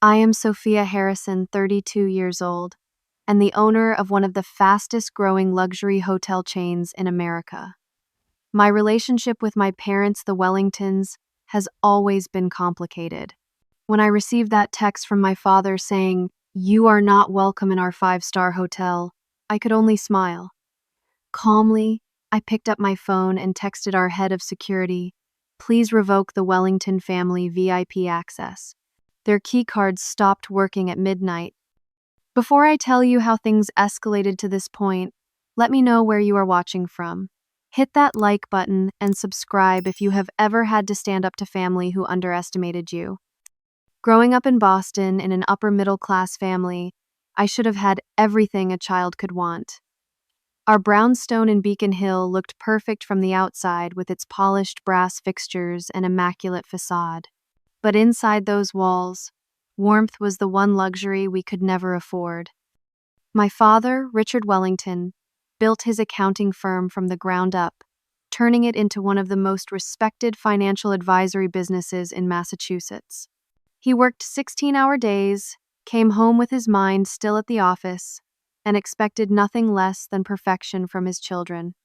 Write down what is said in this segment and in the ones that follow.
I am Sophia Harrison, 32 years old, and the owner of one of the fastest growing luxury hotel chains in America. My relationship with my parents, the Wellingtons, has always been complicated. When I received that text from my father saying, "You are not welcome in our five-star hotel," I could only smile. Calmly, I picked up my phone and texted our head of security, "Please revoke the Wellington family VIP access. Their key cards stopped working at midnight." Before I tell you how things escalated to this point, let me know where you are watching from. Hit that like button and subscribe if you have ever had to stand up to family who underestimated you. Growing up in Boston in an upper middle class family, I should have had everything a child could want. Our brownstone in Beacon Hill looked perfect from the outside with its polished brass fixtures and immaculate facade. But inside those walls, warmth was the one luxury we could never afford. My father, Richard Wellington, built his accounting firm from the ground up, turning it into one of the most respected financial advisory businesses in Massachusetts. He worked 16-hour days, came home with his mind still at the office, and expected nothing less than perfection from his children.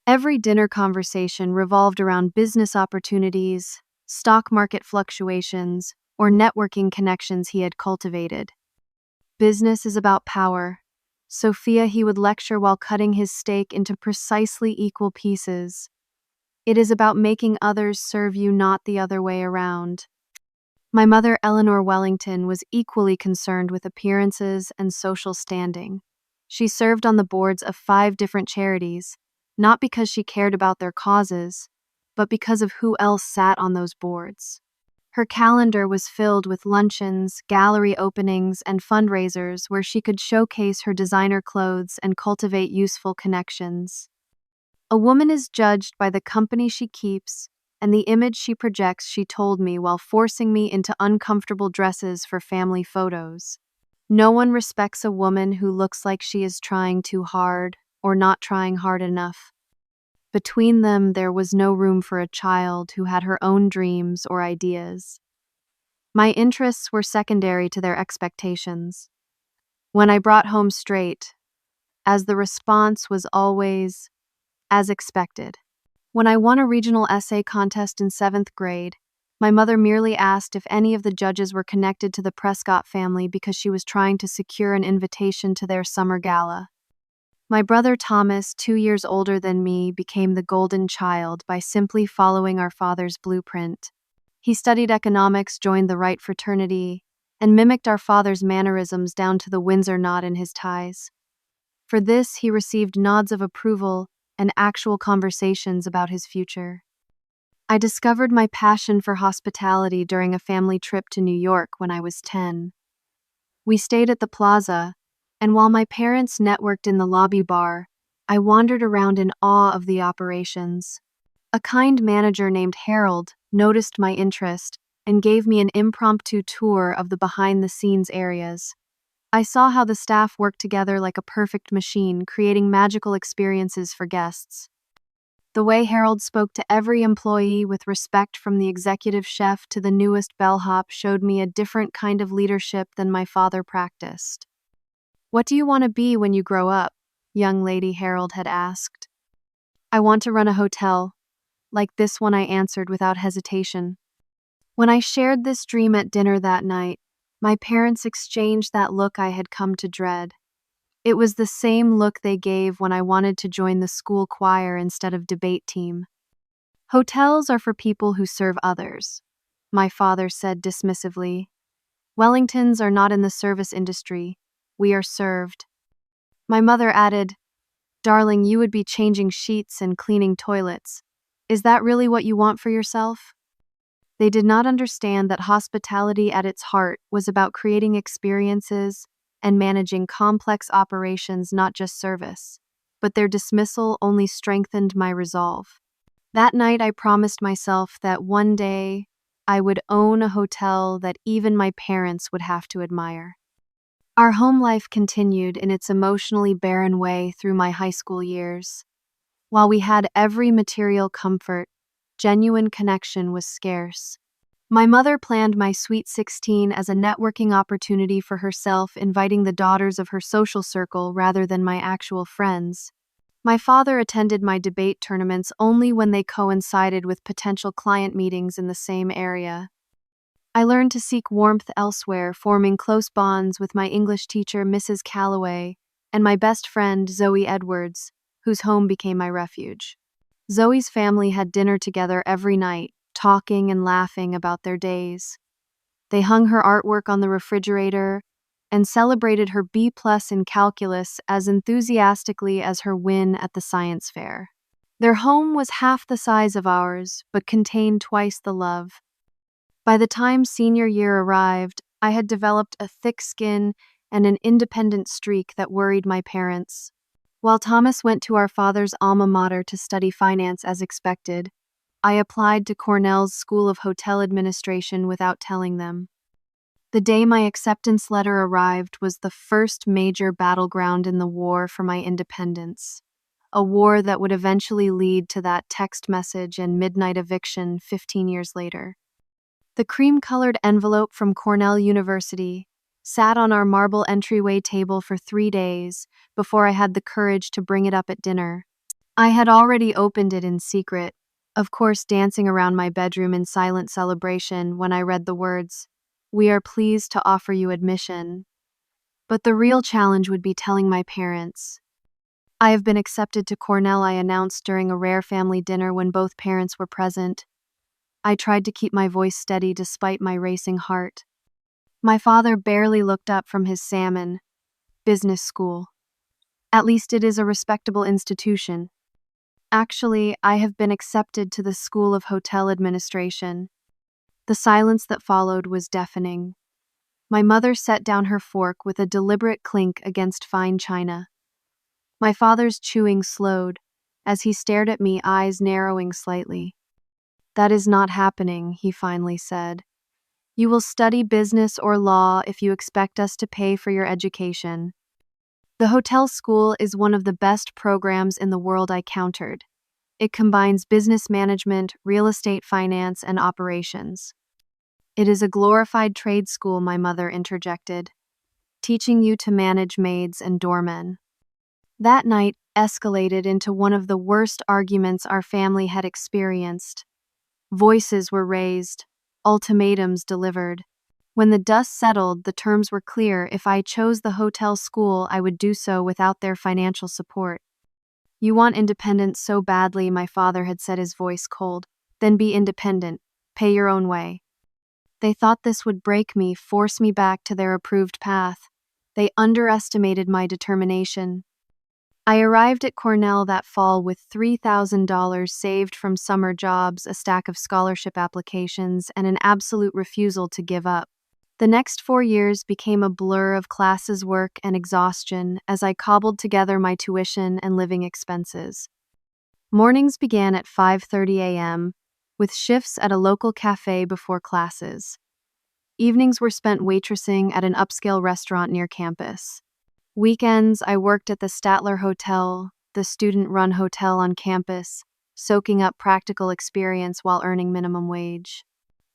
Every dinner conversation revolved around business opportunities, stock market fluctuations, or networking connections he had cultivated. Business is about power. Sophia, he would lecture while cutting his steak into precisely equal pieces. It is about making others serve you, not the other way around. My mother, Eleanor Wellington, was equally concerned with appearances and social standing. She served on the boards of 5 different charities, not because she cared about their causes, but because of who else sat on those boards. Her calendar was filled with luncheons, gallery openings, and fundraisers where she could showcase her designer clothes and cultivate useful connections. A woman is judged by the company she keeps and the image she projects, she told me while forcing me into uncomfortable dresses for family photos. No one respects a woman who looks like she is trying too hard or not trying hard enough. Between them, there was no room for a child who had her own dreams or ideas. My interests were secondary to their expectations. When I brought home straight, as the response was always, as expected. When I won a regional essay contest in 7th grade, my mother merely asked if any of the judges were connected to the Prescott family because she was trying to secure an invitation to their summer gala. My brother Thomas, 2 years older than me, became the golden child by simply following our father's blueprint. He studied economics, joined the Wright fraternity, and mimicked our father's mannerisms down to the Windsor knot in his ties. For this, he received nods of approval and actual conversations about his future. I discovered my passion for hospitality during a family trip to New York when I was 10. We stayed at the Plaza, and while my parents networked in the lobby bar, I wandered around in awe of the operations. A kind manager named Harold noticed my interest and gave me an impromptu tour of the behind-the-scenes areas. I saw how the staff worked together like a perfect machine, creating magical experiences for guests. The way Harold spoke to every employee with respect, from the executive chef to the newest bellhop, showed me a different kind of leadership than my father practiced. "What do you want to be when you grow up?" young lady, Harold had asked. "I want to run a hotel. Like this one," I answered without hesitation. When I shared this dream at dinner that night, my parents exchanged that look I had come to dread. It was the same look they gave when I wanted to join the school choir instead of debate team. "Hotels are for people who serve others," my father said dismissively. "Wellingtons are not in the service industry. We are served." My mother added, "Darling, you would be changing sheets and cleaning toilets. Is that really what you want for yourself?" They did not understand that hospitality at its heart was about creating experiences and managing complex operations, not just service. But their dismissal only strengthened my resolve. That night, I promised myself that one day I would own a hotel that even my parents would have to admire. Our home life continued in its emotionally barren way through my high school years. While we had every material comfort, genuine connection was scarce. My mother planned my Sweet 16 as a networking opportunity for herself, inviting the daughters of her social circle rather than my actual friends. My father attended my debate tournaments only when they coincided with potential client meetings in the same area. I learned to seek warmth elsewhere, forming close bonds with my English teacher, Mrs. Calloway, and my best friend, Zoe Edwards, whose home became my refuge. Zoe's family had dinner together every night, talking and laughing about their days. They hung her artwork on the refrigerator and celebrated her B+ in calculus as enthusiastically as her win at the science fair. Their home was half the size of ours, but contained twice the love. By the time senior year arrived, I had developed a thick skin and an independent streak that worried my parents. While Thomas went to our father's alma mater to study finance as expected, I applied to Cornell's School of Hotel Administration without telling them. The day my acceptance letter arrived was the first major battleground in the war for my independence, a war that would eventually lead to that text message and midnight eviction 15 years later. The cream-colored envelope from Cornell University sat on our marble entryway table for 3 days before I had the courage to bring it up at dinner. I had already opened it in secret, of course dancing around my bedroom in silent celebration when I read the words, "We are pleased to offer you admission." But the real challenge would be telling my parents. "I have been accepted to Cornell," I announced during a rare family dinner when both parents were present. I tried to keep my voice steady despite my racing heart. My father barely looked up from his salmon. "Business school. At least it is a respectable institution." "Actually, I have been accepted to the School of Hotel Administration." The silence that followed was deafening. My mother set down her fork with a deliberate clink against fine china. My father's chewing slowed as he stared at me, eyes narrowing slightly. "That is not happening," he finally said. "You will study business or law if you expect us to pay for your education." The hotel school is one of the best programs in the world, I countered. It combines business management, real estate finance, and operations. "It is a glorified trade school," my mother interjected, "teaching you to manage maids and doormen." That night escalated into one of the worst arguments our family had experienced. Voices were raised, ultimatums delivered. When the dust settled, the terms were clear. If I chose the hotel school, I would do so without their financial support. "You want independence so badly," my father had said, his voice cold. "Then be independent. Pay your own way." They thought this would break me, force me back to their approved path. They underestimated my determination. I arrived at Cornell that fall with $3,000 saved from summer jobs, a stack of scholarship applications, and an absolute refusal to give up. The next 4 years became a blur of classes, work, and exhaustion as I cobbled together my tuition and living expenses. Mornings began at 5:30 a.m., with shifts at a local cafe before classes. Evenings were spent waitressing at an upscale restaurant near campus. Weekends, I worked at the Statler Hotel, the student-run hotel on campus, soaking up practical experience while earning minimum wage.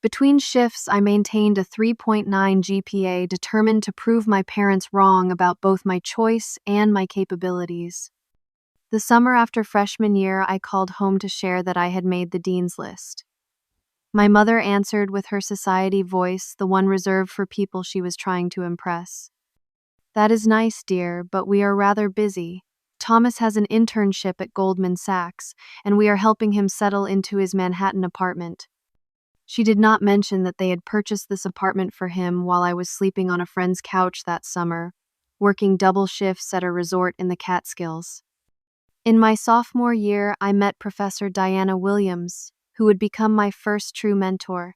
Between shifts, I maintained a 3.9 GPA, determined to prove my parents wrong about both my choice and my capabilities. The summer after freshman year, I called home to share that I had made the dean's list. My mother answered with her society voice, the one reserved for people she was trying to impress. "That is nice, dear, but we are rather busy. Thomas has an internship at Goldman Sachs, and we are helping him settle into his Manhattan apartment." She did not mention that they had purchased this apartment for him while I was sleeping on a friend's couch that summer, working double shifts at a resort in the Catskills. In my sophomore year, I met Professor Diana Williams, who would become my first true mentor.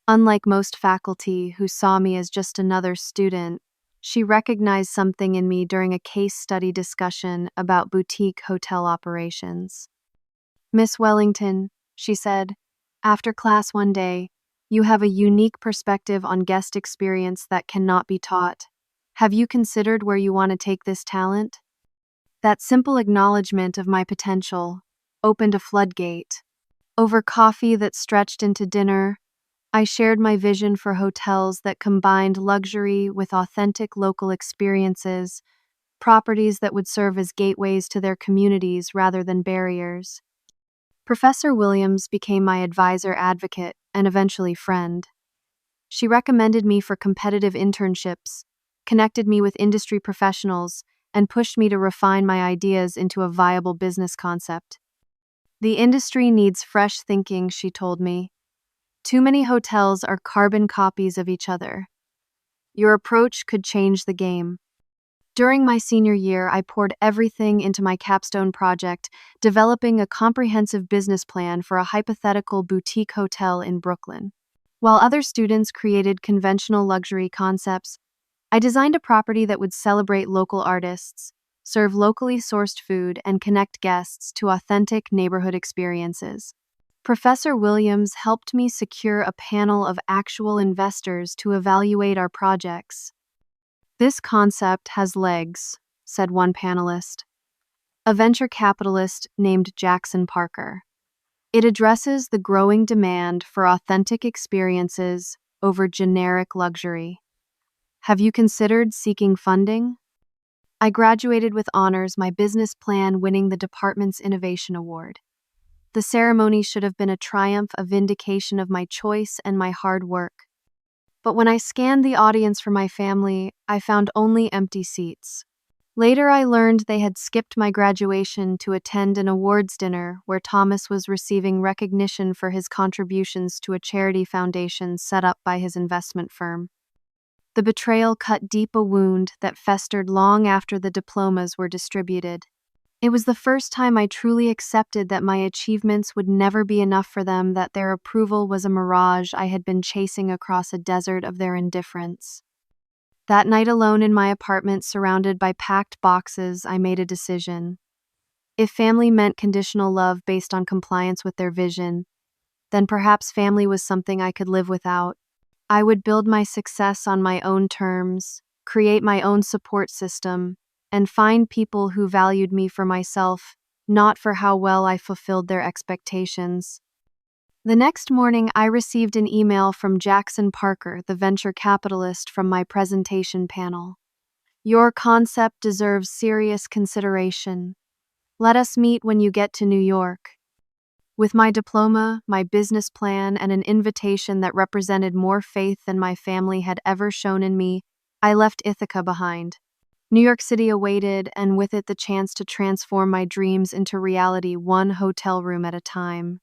Unlike most faculty who saw me as just another student, she recognized something in me during a case study discussion about boutique hotel operations. "Miss Wellington," she said, after class one day, "you have a unique perspective on guest experience that cannot be taught. Have you considered where you want to take this talent?" That simple acknowledgement of my potential opened a floodgate. Over coffee that stretched into dinner, I shared my vision for hotels that combined luxury with authentic local experiences, properties that would serve as gateways to their communities rather than barriers. Professor Williams became my advisor advocate and eventually friend. She recommended me for competitive internships, connected me with industry professionals, and pushed me to refine my ideas into a viable business concept. The industry needs fresh thinking, she told me. Too many hotels are carbon copies of each other. Your approach could change the game. During my senior year, I poured everything into my capstone project, developing a comprehensive business plan for a hypothetical boutique hotel in Brooklyn. While other students created conventional luxury concepts, I designed a property that would celebrate local artists, serve locally sourced food, and connect guests to authentic neighborhood experiences. Professor Williams helped me secure a panel of actual investors to evaluate our projects. "This concept has legs," said one panelist, a venture capitalist named Jackson Parker. "It addresses the growing demand for authentic experiences over generic luxury. Have you considered seeking funding?" I graduated with honors, my business plan winning the department's Innovation Award. The ceremony should have been a triumph, a vindication of my choice and my hard work. But when I scanned the audience for my family, I found only empty seats. Later, I learned they had skipped my graduation to attend an awards dinner where Thomas was receiving recognition for his contributions to a charity foundation set up by his investment firm. The betrayal cut deep a wound that festered long after the diplomas were distributed. It was the first time I truly accepted that my achievements would never be enough for them, that their approval was a mirage I had been chasing across a desert of their indifference. That night, alone in my apartment, surrounded by packed boxes, I made a decision. If family meant conditional love based on compliance with their vision, then perhaps family was something I could live without. I would build my success on my own terms, create my own support system, and find people who valued me for myself, not for how well I fulfilled their expectations. The next morning, I received an email from Jackson Parker, the venture capitalist from my presentation panel. "Your concept deserves serious consideration. Let us meet when you get to New York." With my diploma, my business plan, and an invitation that represented more faith than my family had ever shown in me, I left Ithaca behind. New York City awaited, and with it the chance to transform my dreams into reality, one hotel room at a time.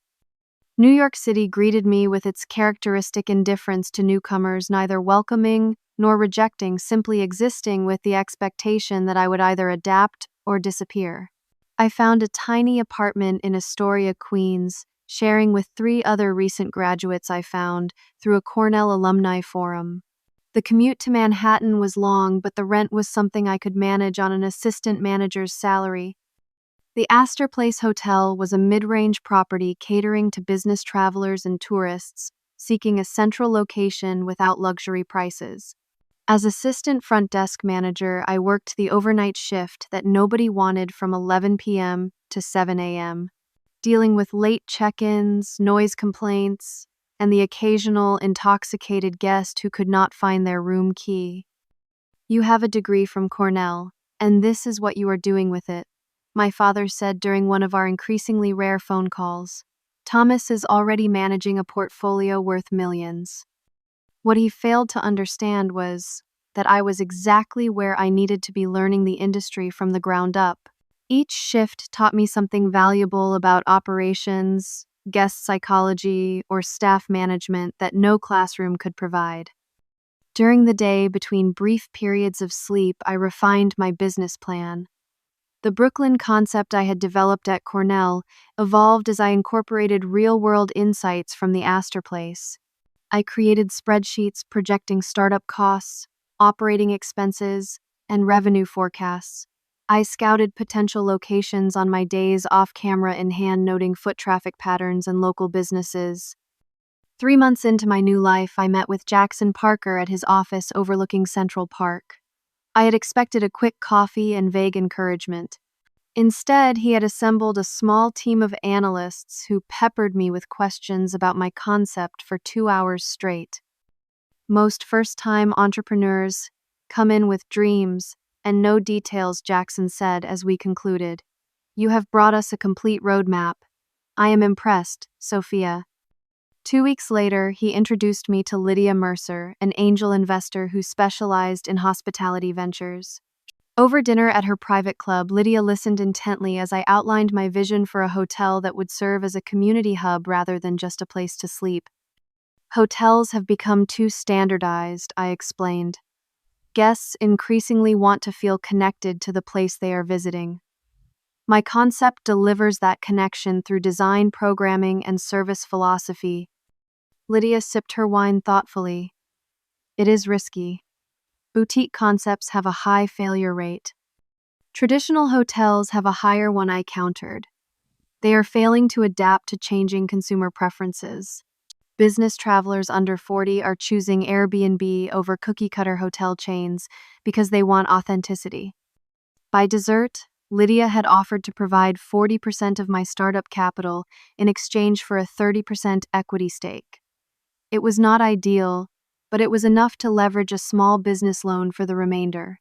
New York City greeted me with its characteristic indifference to newcomers, neither welcoming nor rejecting, simply existing with the expectation that I would either adapt or disappear. I found a tiny apartment in Astoria, Queens, sharing with 3 other recent graduates I found through a Cornell alumni forum. The commute to Manhattan was long, but the rent was something I could manage on an assistant manager's salary. The Astor Place Hotel was a mid-range property catering to business travelers and tourists seeking a central location without luxury prices. As assistant front desk manager, I worked the overnight shift that nobody wanted from 11 p.m. to 7 a.m., dealing with late check-ins, noise complaints, and the occasional intoxicated guest who could not find their room key. "You have a degree from Cornell, and this is what you are doing with it," my father said during one of our increasingly rare phone calls. "Thomas is already managing a portfolio worth millions." What he failed to understand was that I was exactly where I needed to be, learning the industry from the ground up. Each shift taught me something valuable about operations, guest psychology, or staff management that no classroom could provide. During the day, between brief periods of sleep, I refined my business plan. The Brooklyn concept I had developed at Cornell evolved as I incorporated real-world insights from the Astor Place. I created spreadsheets projecting startup costs, operating expenses, and revenue forecasts. I scouted potential locations on my days off camera in hand, noting foot traffic patterns and local businesses. 3 months into my new life, I met with Jackson Parker at his office overlooking Central Park. I had expected a quick coffee and vague encouragement. Instead, he had assembled a small team of analysts who peppered me with questions about my concept for 2 hours straight. Most first-time entrepreneurs come in with dreams and no details, Jackson said as we concluded. You have brought us a complete roadmap. I am impressed, Sophia. 2 weeks later, he introduced me to Lydia Mercer, an angel investor who specialized in hospitality ventures. Over dinner at her private club, Lydia listened intently as I outlined my vision for a hotel that would serve as a community hub rather than just a place to sleep. Hotels have become too standardized, I explained. Guests increasingly want to feel connected to the place they are visiting. My concept delivers that connection through design, programming, and service philosophy. Lydia sipped her wine thoughtfully. It is risky. Boutique concepts have a high failure rate. Traditional hotels have a higher one, I countered. They are failing to adapt to changing consumer preferences. Business travelers under 40 are choosing Airbnb over cookie-cutter hotel chains because they want authenticity. By dessert, Lydia had offered to provide 40% of my startup capital in exchange for a 30% equity stake. It was not ideal, but it was enough to leverage a small business loan for the remainder.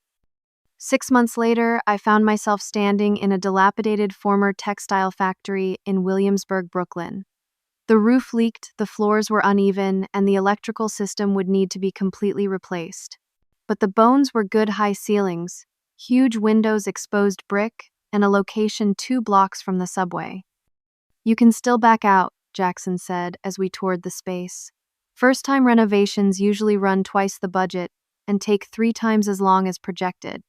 6 months later, I found myself standing in a dilapidated former textile factory in Williamsburg, Brooklyn. The roof leaked, the floors were uneven, and the electrical system would need to be completely replaced. But the bones were good: high ceilings, huge windows, exposed brick, and a location 2 blocks from the subway. You can still back out, Jackson said as we toured the space. First-time renovations usually run twice the budget and take 3 times as long as projected.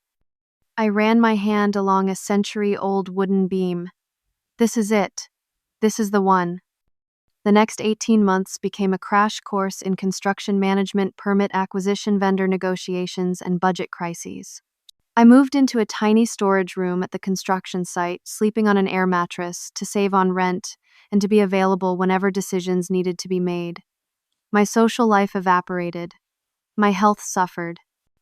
I ran my hand along a century-old wooden beam. This is it. This is the one. The next 18 months became a crash course in construction management, permit acquisition, vendor negotiations, and budget crises. I moved into a tiny storage room at the construction site, sleeping on an air mattress to save on rent and to be available whenever decisions needed to be made. My social life evaporated. My health suffered.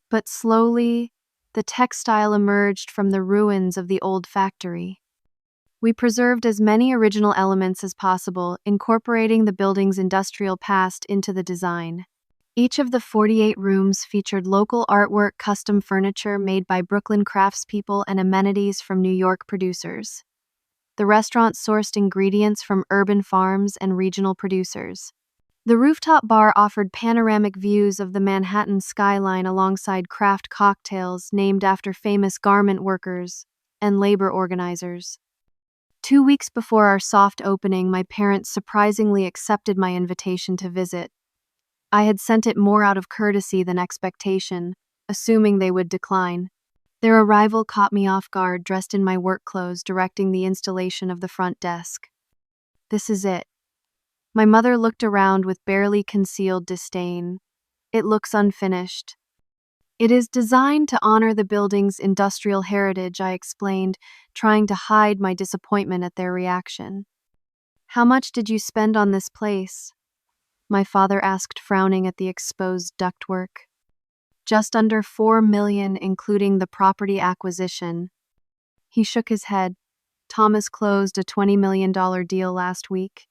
But slowly, the textile emerged from the ruins of the old factory. We preserved as many original elements as possible, incorporating the building's industrial past into the design. Each of the 48 rooms featured local artwork, custom furniture made by Brooklyn craftspeople, and amenities from New York producers. The restaurant sourced ingredients from urban farms and regional producers. The rooftop bar offered panoramic views of the Manhattan skyline alongside craft cocktails named after famous garment workers and labor organizers. 2 weeks before our soft opening, my parents surprisingly accepted my invitation to visit. I had sent it more out of courtesy than expectation, assuming they would decline. Their arrival caught me off guard, dressed in my work clothes, directing the installation of the front desk. This is it. My mother looked around with barely concealed disdain. It looks unfinished. It is designed to honor the building's industrial heritage, I explained, trying to hide my disappointment at their reaction. How much did you spend on this place? My father asked, frowning at the exposed ductwork. Just under $4 million, including the property acquisition. He shook his head. Thomas closed a $20 million deal last week.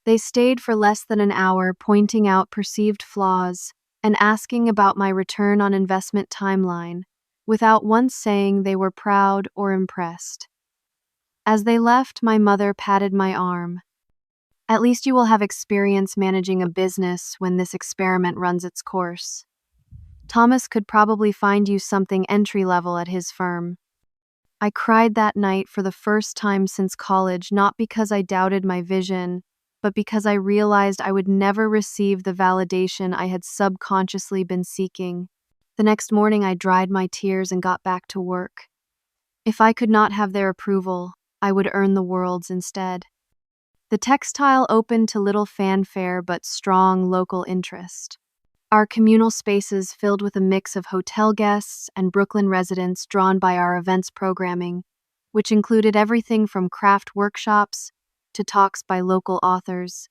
They stayed for less than an hour, pointing out perceived flaws and asking about my return on investment timeline, without once saying they were proud or impressed. As they left, my mother patted my arm. At least you will have experience managing a business when this experiment runs its course. Thomas could probably find you something entry-level at his firm. I cried that night for the first time since college, not because I doubted my vision, but because I realized I would never receive the validation I had subconsciously been seeking. The next morning, I dried my tears and got back to work. If I could not have their approval, I would earn the world's instead. The textile opened to little fanfare but strong local interest. Our communal spaces filled with a mix of hotel guests and Brooklyn residents drawn by our events programming, which included everything from craft workshops to talks by local authors.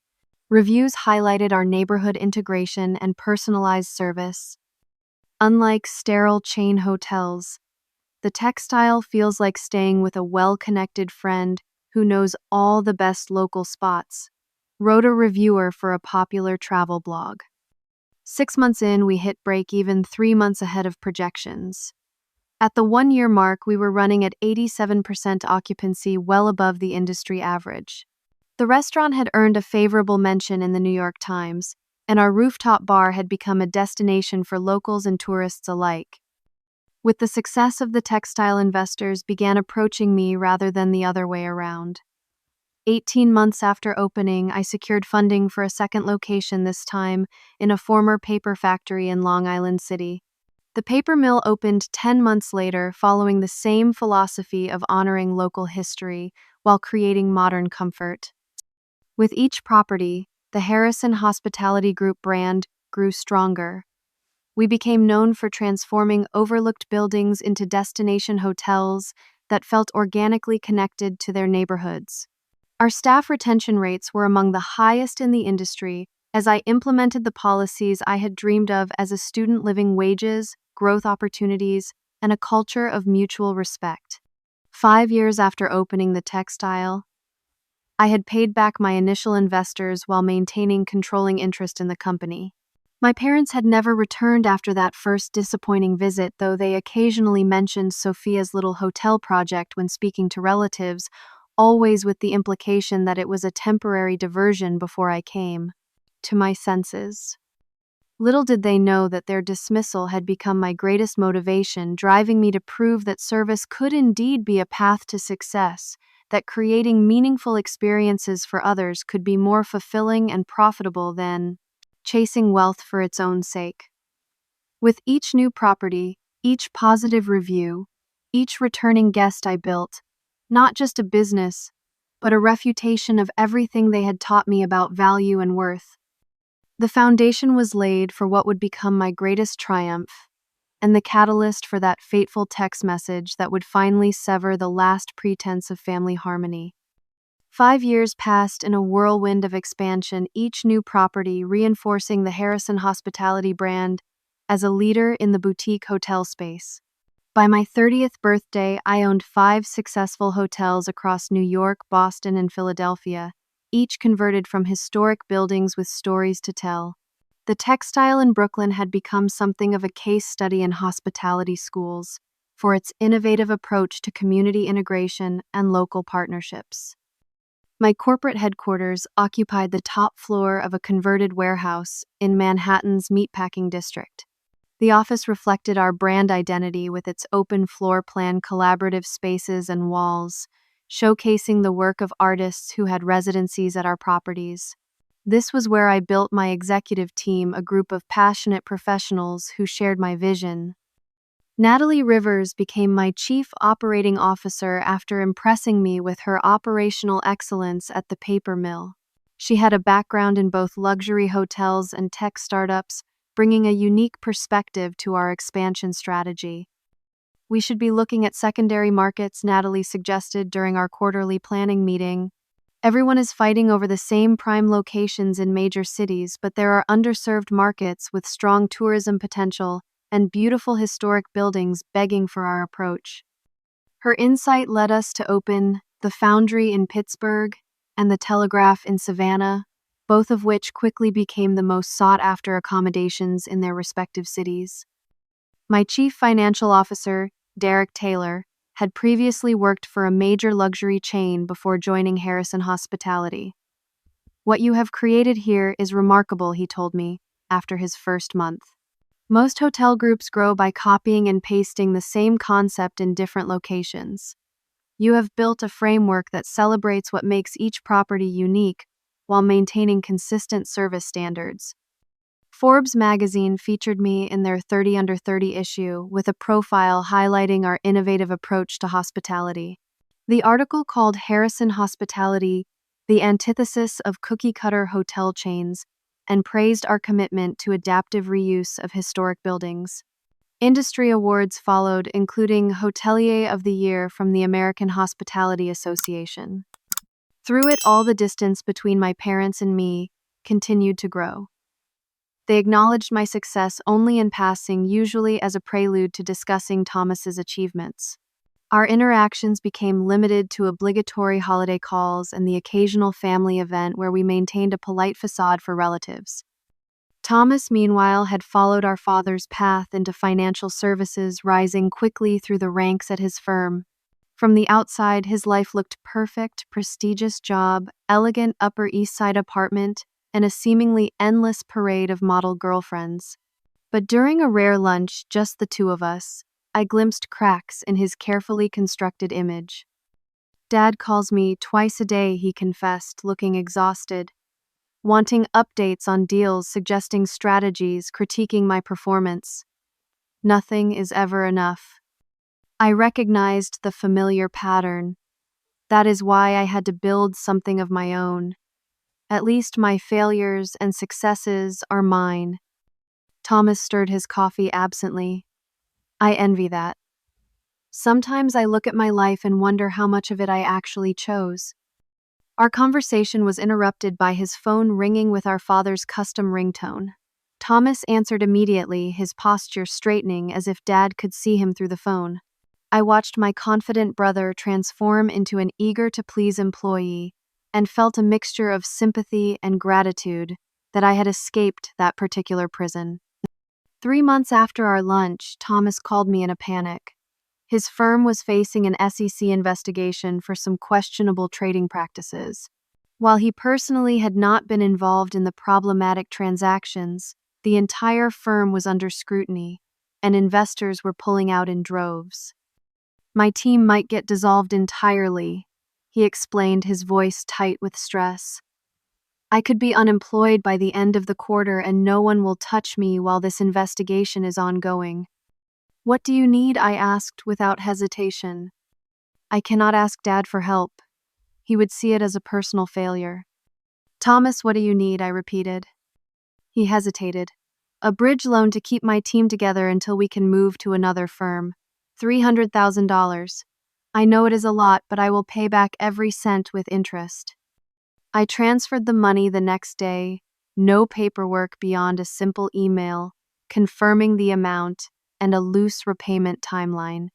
Reviews highlighted our neighborhood integration and personalized service. Unlike sterile chain hotels, The textile feels like staying with a well-connected friend who knows all the best local spots, wrote a reviewer for a popular travel blog. 6 months in, we hit break even 3 months ahead of projections. At the 1-year mark, we were running at 87% occupancy, well above the industry average. The restaurant had earned a favorable mention in the New York Times, and our rooftop bar had become a destination for locals and tourists alike. With the success of the textile, investors began approaching me rather than the other way around. 18 months after opening, I secured funding for a second location, this time in a former paper factory in Long Island City. The paper mill opened 10 months later, following the same philosophy of honoring local history while creating modern comfort. With each property, the Harrison Hospitality Group brand grew stronger. We became known for transforming overlooked buildings into destination hotels that felt organically connected to their neighborhoods. Our staff retention rates were among the highest in the industry, as I implemented the policies I had dreamed of as a student: living wages, growth opportunities, and a culture of mutual respect. 5 years after opening the textile, I had paid back my initial investors while maintaining controlling interest in the company. My parents had never returned after that first disappointing visit, though they occasionally mentioned Sophia's little hotel project when speaking to relatives, always with the implication that it was a temporary diversion before I came to my senses. Little did they know that their dismissal had become my greatest motivation, driving me to prove that service could indeed be a path to success, that creating meaningful experiences for others could be more fulfilling and profitable than chasing wealth for its own sake. With each new property, each positive review, each returning guest, I built not just a business, but a refutation of everything they had taught me about value and worth. The foundation was laid for what would become my greatest triumph, and the catalyst for that fateful text message that would finally sever the last pretense of family harmony. 5 years passed in a whirlwind of expansion, each new property reinforcing the Harrison Hospitality brand as a leader in the boutique hotel space. By my 30th birthday, I owned 5 successful hotels across New York, Boston, and Philadelphia, each converted from historic buildings with stories to tell. The textile in Brooklyn had become something of a case study in hospitality schools for its innovative approach to community integration and local partnerships. My corporate headquarters occupied the top floor of a converted warehouse in Manhattan's meatpacking district. The office reflected our brand identity with its open floor plan, collaborative spaces, and walls, showcasing the work of artists who had residencies at our properties. This was where I built my executive team, a group of passionate professionals who shared my vision. Natalie Rivers became my chief operating officer after impressing me with her operational excellence at the paper mill. She had a background in both luxury hotels and tech startups, bringing a unique perspective to our expansion strategy. "We should be looking at secondary markets," Natalie suggested during our quarterly planning meeting. "Everyone is fighting over the same prime locations in major cities, but there are underserved markets with strong tourism potential and beautiful historic buildings begging for our approach." Her insight led us to open the Foundry in Pittsburgh and the Telegraph in Savannah, both of which quickly became the most sought-after accommodations in their respective cities. My chief financial officer, Derek Taylor, had previously worked for a major luxury chain before joining Harrison Hospitality. "What you have created here is remarkable," he told me after his first month. "Most hotel groups grow by copying and pasting the same concept in different locations. You have built a framework that celebrates what makes each property unique while maintaining consistent service standards." Forbes magazine featured me in their 30 Under 30 issue with a profile highlighting our innovative approach to hospitality. The article called Harrison Hospitality the antithesis of cookie-cutter hotel chains and praised our commitment to adaptive reuse of historic buildings. Industry awards followed, including Hotelier of the Year from the American Hospitality Association. Through it all, the distance between my parents and me continued to grow. They acknowledged my success only in passing, usually as a prelude to discussing Thomas's achievements. Our interactions became limited to obligatory holiday calls and the occasional family event where we maintained a polite facade for relatives. Thomas, meanwhile, had followed our father's path into financial services, rising quickly through the ranks at his firm. From the outside, his life looked perfect: prestigious job, elegant Upper East Side apartment, and a seemingly endless parade of model girlfriends. But during a rare lunch, just the two of us, I glimpsed cracks in his carefully constructed image. "Dad calls me twice a day," he confessed, looking exhausted, wanting updates on deals, suggesting strategies, critiquing my performance. Nothing is ever enough. I recognized the familiar pattern. That is why I had to build something of my own. At least my failures and successes are mine. Thomas stirred his coffee absently. I envy that. Sometimes I look at my life and wonder how much of it I actually chose. Our conversation was interrupted by his phone ringing with our father's custom ringtone. Thomas answered immediately, his posture straightening as if Dad could see him through the phone. I watched my confident brother transform into an eager-to-please employee and felt a mixture of sympathy and gratitude that I had escaped that particular prison. 3 months after our lunch, Thomas called me in a panic. His firm was facing an SEC investigation for some questionable trading practices. While he personally had not been involved in the problematic transactions, the entire firm was under scrutiny, and investors were pulling out in droves. "My team might get dissolved entirely," he explained, his voice tight with stress. "I could be unemployed by the end of the quarter, and no one will touch me while this investigation is ongoing." "What do you need?" I asked without hesitation. I cannot ask Dad for help. He would see it as a personal failure. "Thomas, what do you need?" I repeated. He hesitated. "A bridge loan to keep my team together until we can move to another firm. $300,000. I know it is a lot, but I will pay back every cent with interest." I transferred the money the next day, no paperwork beyond a simple email confirming the amount and a loose repayment timeline.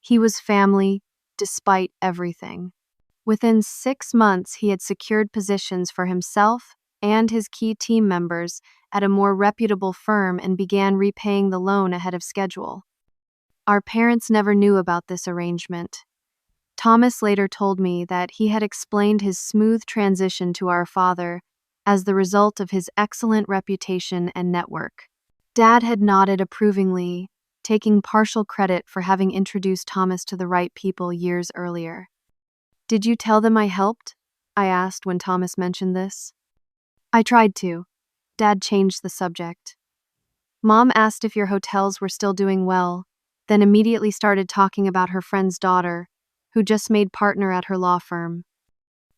He was family, despite everything. Within 6 months, he had secured positions for himself and his key team members at a more reputable firm and began repaying the loan ahead of schedule. Our parents never knew about this arrangement. Thomas later told me that he had explained his smooth transition to our father as the result of his excellent reputation and network. Dad had nodded approvingly, taking partial credit for having introduced Thomas to the right people years earlier. "Did you tell them I helped?" I asked when Thomas mentioned this. "I tried to." Dad changed the subject. "Mom asked if your hotels were still doing well, then immediately started talking about her friend's daughter, who just made partner at her law firm.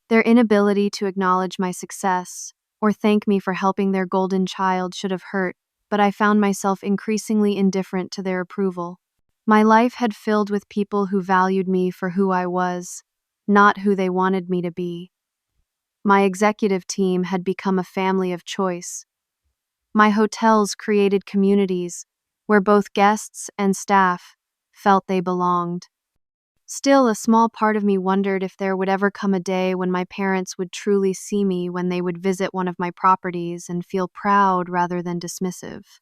Their inability to acknowledge my success or thank me for helping their golden child should have hurt, but I found myself increasingly indifferent to their approval. My life had filled with people who valued me for who I was, not who they wanted me to be. My executive team had become a family of choice. My hotels created communities where both guests and staff felt they belonged. Still, a small part of me wondered if there would ever come a day when my parents would truly see me, when they would visit one of my properties and feel proud rather than dismissive.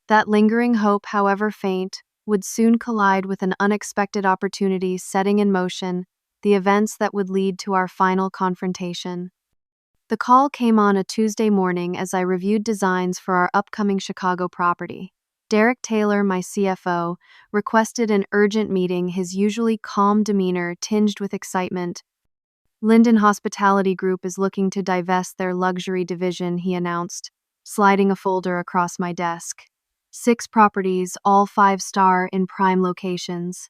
That lingering hope, however faint, would soon collide with an unexpected opportunity setting in motion the events that would lead to our final confrontation. The call came on a Tuesday morning as I reviewed designs for our upcoming Chicago property. Derek Taylor, my CFO, requested an urgent meeting, his usually calm demeanor tinged with excitement. "Linden Hospitality Group is looking to divest their luxury division," he announced, sliding a folder across my desk. 6 properties, all 5-star in prime locations.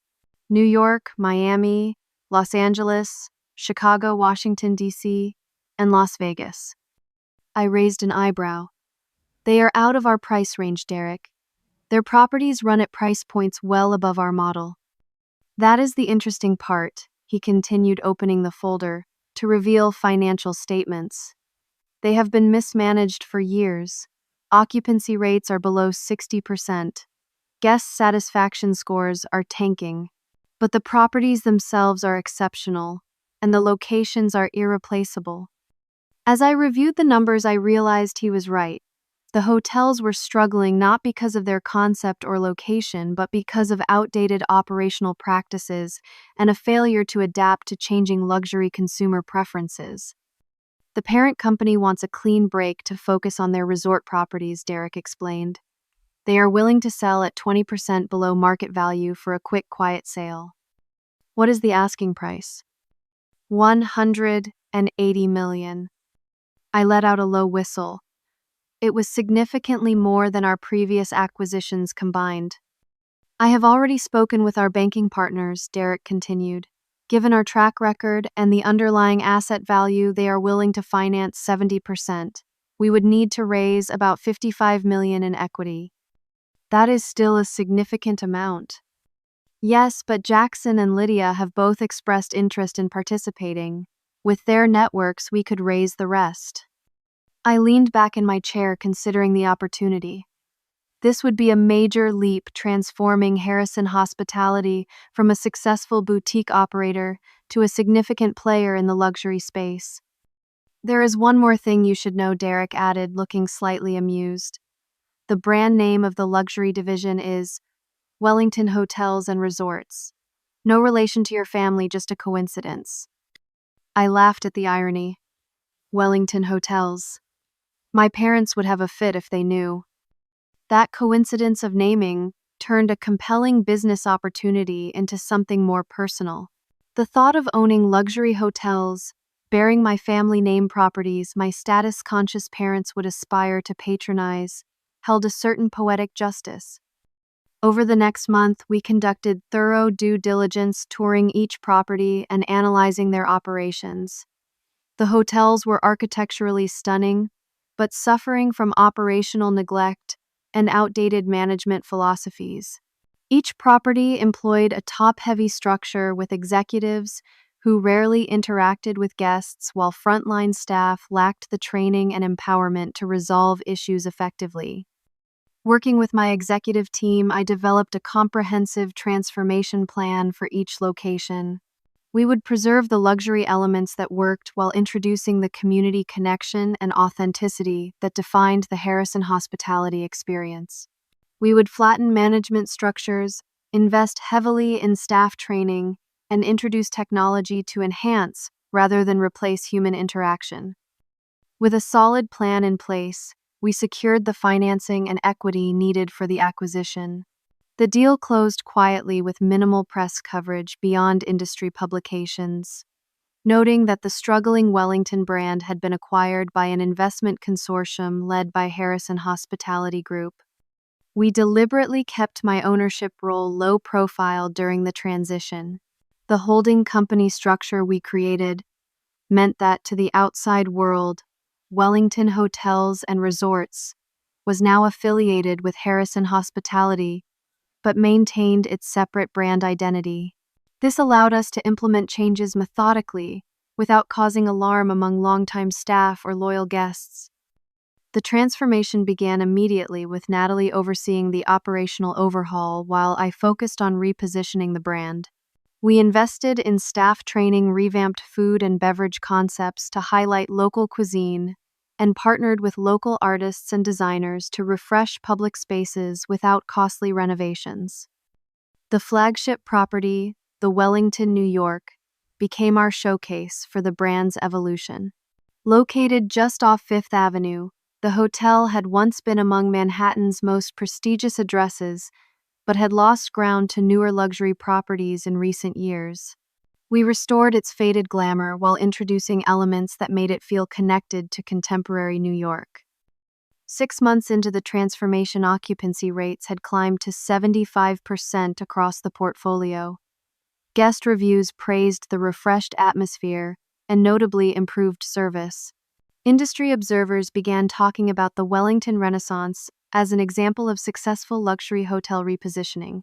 New York, Miami, Los Angeles, Chicago, Washington, D.C., and Las Vegas. I raised an eyebrow. "They are out of our price range, Derek. Their properties run at price points well above our model." "That is the interesting part," he continued, opening the folder to reveal financial statements. "They have been mismanaged for years, Occupancy rates are below 60%. Guest satisfaction scores are tanking. But the properties themselves are exceptional, and the locations are irreplaceable. As I reviewed the numbers, I realized he was right. The hotels were struggling not because of their concept or location, but because of outdated operational practices and a failure to adapt to changing luxury consumer preferences. The parent company wants a clean break to focus on their resort properties, Derek explained. They are willing to sell at 20% below market value for a quick, quiet sale. What is the asking price? $180 million. I let out a low whistle. It was significantly more than our previous acquisitions combined. I have already spoken with our banking partners, Derek continued. Given our track record and the underlying asset value, they are willing to finance 70%. We would need to raise about $55 million in equity. That is still a significant amount. Yes, but Jackson and Lydia have both expressed interest in participating. With their networks, we could raise the rest. I leaned back in my chair, considering the opportunity. This would be a major leap, transforming Harrison Hospitality from a successful boutique operator to a significant player in the luxury space. There is one more thing you should know, Derek added, looking slightly amused. The brand name of the luxury division is Wellington Hotels and Resorts. No relation to your family, just a coincidence. I laughed at the irony. Wellington Hotels. My parents would have a fit if they knew. That coincidence of naming turned a compelling business opportunity into something more personal. The thought of owning luxury hotels, bearing my family name properties my status-conscious parents would aspire to patronize, held a certain poetic justice. Over the next month, we conducted thorough due diligence, touring each property and analyzing their operations. The hotels were architecturally stunning, but suffering from operational neglect and outdated management philosophies. Each property employed a top-heavy structure with executives who rarely interacted with guests, while frontline staff lacked the training and empowerment to resolve issues effectively. Working with my executive team, I developed a comprehensive transformation plan for each location. We would preserve the luxury elements that worked while introducing the community connection and authenticity that defined the Harrison Hospitality experience. We would flatten management structures, invest heavily in staff training, and introduce technology to enhance rather than replace human interaction. With a solid plan in place, we secured the financing and equity needed for the acquisition. The deal closed quietly with minimal press coverage beyond industry publications, noting that the struggling Wellington brand had been acquired by an investment consortium led by Harrison Hospitality Group. We deliberately kept my ownership role low profile during the transition. The holding company structure we created meant that to the outside world, Wellington Hotels and Resorts was now affiliated with Harrison Hospitality, but maintained its separate brand identity. This allowed us to implement changes methodically, without causing alarm among longtime staff or loyal guests. The transformation began immediately, with Natalie overseeing the operational overhaul while I focused on repositioning the brand. We invested in staff training, revamped food and beverage concepts to highlight local cuisine, and partnered with local artists and designers to refresh public spaces without costly renovations. The flagship property, the Wellington, New York, became our showcase for the brand's evolution. Located just off Fifth Avenue, the hotel had once been among Manhattan's most prestigious addresses, but had lost ground to newer luxury properties in recent years. We restored its faded glamour while introducing elements that made it feel connected to contemporary New York. 6 months into the transformation, occupancy rates had climbed to 75% across the portfolio. Guest reviews praised the refreshed atmosphere and notably improved service. Industry observers began talking about the Wellington Renaissance as an example of successful luxury hotel repositioning.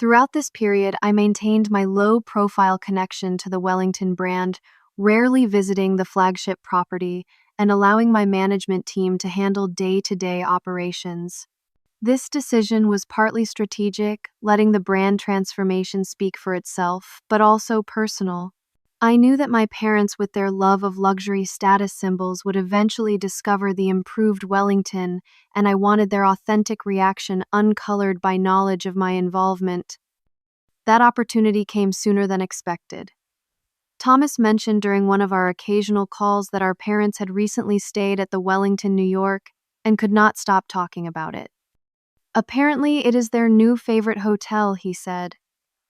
Throughout this period, I maintained my low-profile connection to the Wellington brand, rarely visiting the flagship property and allowing my management team to handle day-to-day operations. This decision was partly strategic, letting the brand transformation speak for itself, but also personal. I knew that my parents, with their love of luxury status symbols, would eventually discover the improved Wellington, and I wanted their authentic reaction uncolored by knowledge of my involvement. That opportunity came sooner than expected. Thomas mentioned during one of our occasional calls that our parents had recently stayed at the Wellington, New York, and could not stop talking about it. Apparently, it is their new favorite hotel, he said.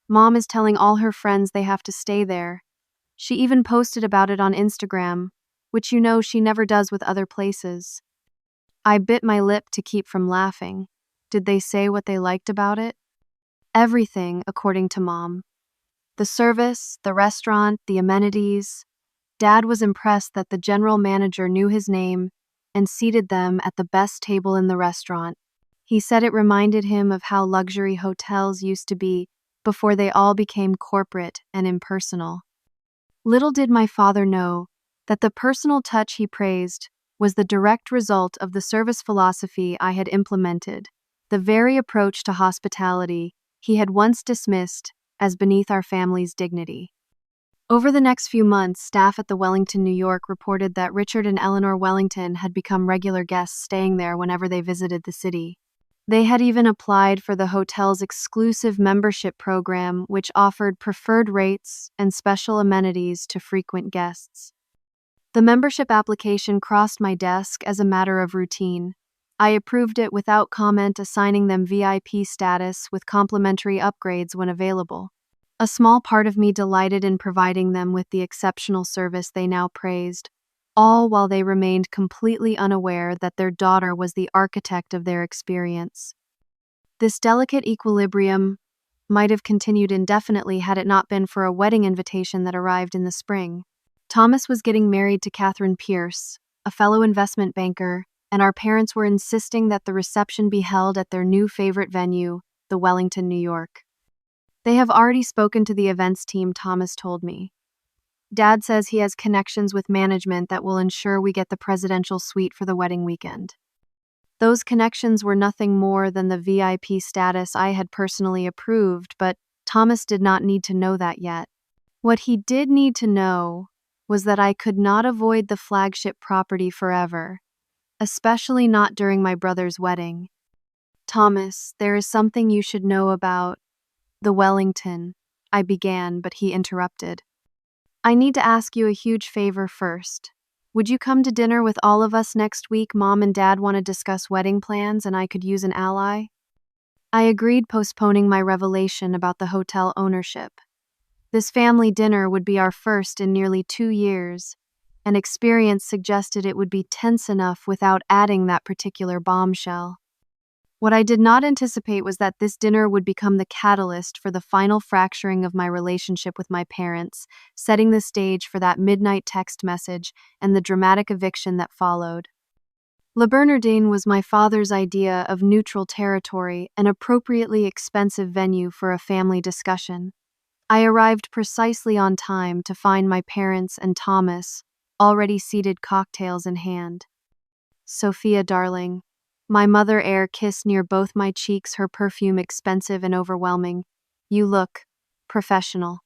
Mom is telling all her friends they have to stay there. She even posted about it on Instagram, which you know she never does with other places. I bit my lip to keep from laughing. Did they say what they liked about it? Everything, according to Mom. The service, the restaurant, the amenities. Dad was impressed that the general manager knew his name and seated them at the best table in the restaurant. He said it reminded him of how luxury hotels used to be before they all became corporate and impersonal. Little did my father know that the personal touch he praised was the direct result of the service philosophy I had implemented, the very approach to hospitality he had once dismissed as beneath our family's dignity. Over the next few months, staff at the Wellington, New York reported that Richard and Eleanor Wellington had become regular guests staying there whenever they visited the city. They had even applied for the hotel's exclusive membership program, which offered preferred rates and special amenities to frequent guests. The membership application crossed my desk as a matter of routine. I approved it without comment, assigning them VIP status with complimentary upgrades when available. A small part of me delighted in providing them with the exceptional service they now praised, all while they remained completely unaware that their daughter was the architect of their experience. This delicate equilibrium might have continued indefinitely had it not been for a wedding invitation that arrived in the spring. Thomas was getting married to Catherine Pierce, a fellow investment banker, and our parents were insisting that the reception be held at their new favorite venue, the Wellington, New York. They have already spoken to the events team, Thomas told me. Dad says he has connections with management that will ensure we get the presidential suite for the wedding weekend. Those connections were nothing more than the VIP status I had personally approved, but Thomas did not need to know that yet. What he did need to know was that I could not avoid the flagship property forever, especially not during my brother's wedding. Thomas, there is something you should know about the Wellington, I began, but he interrupted. I need to ask you a huge favor first. Would you come to dinner with all of us next week? Mom and Dad want to discuss wedding plans and I could use an ally. I agreed, postponing my revelation about the hotel ownership. This family dinner would be our first in nearly 2 years, and experience suggested it would be tense enough without adding that particular bombshell. What I did not anticipate was that this dinner would become the catalyst for the final fracturing of my relationship with my parents, setting the stage for that midnight text message and the dramatic eviction that followed. Le Bernardin was my father's idea of neutral territory, an appropriately expensive venue for a family discussion. I arrived precisely on time to find my parents and Thomas already seated, cocktails in hand. Sophia, darling. My mother air kissed near both my cheeks, her perfume expensive and overwhelming. You look professional.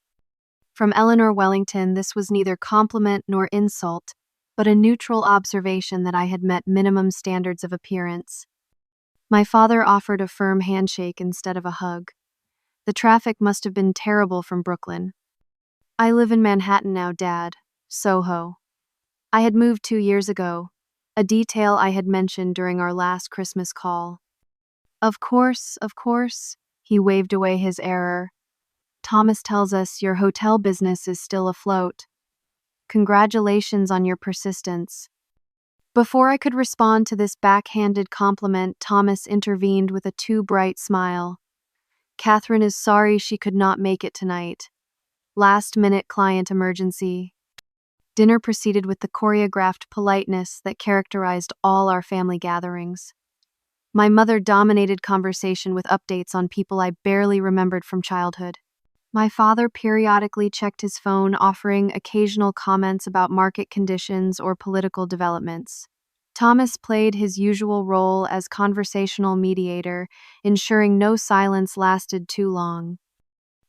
From Eleanor Wellington, this was neither compliment nor insult, but a neutral observation that I had met minimum standards of appearance. My father offered a firm handshake instead of a hug. The traffic must have been terrible from Brooklyn. I live in Manhattan now, Dad. Soho. I had moved 2 years ago, a detail I had mentioned during our last Christmas call. Of course, he waved away his error. Thomas tells us your hotel business is still afloat. Congratulations on your persistence. Before I could respond to this backhanded compliment, Thomas intervened with a too bright smile. Catherine is sorry she could not make it tonight. Last-minute client emergency. Dinner proceeded with the choreographed politeness that characterized all our family gatherings. My mother dominated conversation with updates on people I barely remembered from childhood. My father periodically checked his phone, offering occasional comments about market conditions or political developments. Thomas played his usual role as conversational mediator, ensuring no silence lasted too long.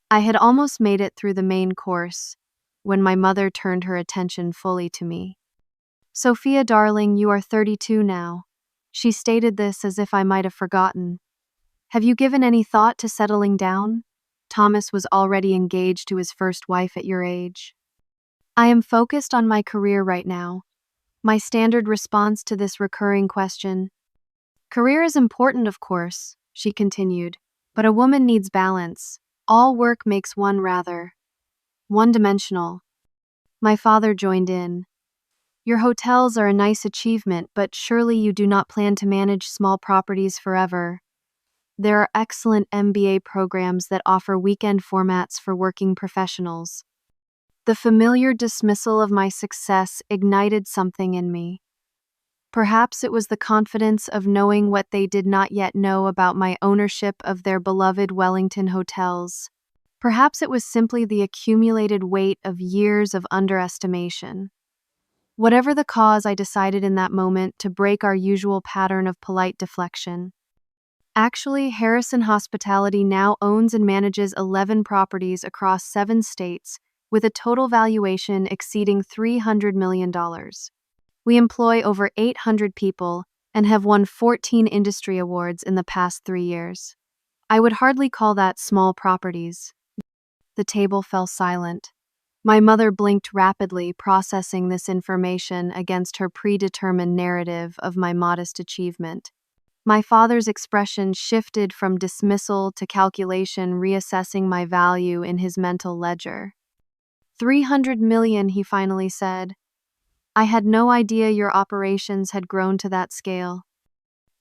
I had almost made it through the main course when my mother turned her attention fully to me. "Sophia, darling, you are 32 now." She stated this as if I might have forgotten. "Have you given any thought to settling down? Thomas was already engaged to his first wife at your age." "I am focused on my career right now." My standard response to this recurring question. "Career is important, of course," she continued, "but a woman needs balance. All work makes one rather one-dimensional." My father joined in. "Your hotels are a nice achievement, but surely you do not plan to manage small properties forever. There are excellent MBA programs that offer weekend formats for working professionals." The familiar dismissal of my success ignited something in me. Perhaps it was the confidence of knowing what they did not yet know about my ownership of their beloved Wellington hotels. Perhaps it was simply the accumulated weight of years of underestimation. Whatever the cause, I decided in that moment to break our usual pattern of polite deflection. Actually, Harrison Hospitality now owns and manages 11 properties across 7 states, with a total valuation exceeding $300 million. We employ over 800 people and have won 14 industry awards in the past 3 years. I would hardly call that small properties. The table fell silent. My mother blinked rapidly, processing this information against her predetermined narrative of my modest achievement. My father's expression shifted from dismissal to calculation, reassessing my value in his mental ledger. $300 million, he finally said. "I had no idea your operations had grown to that scale."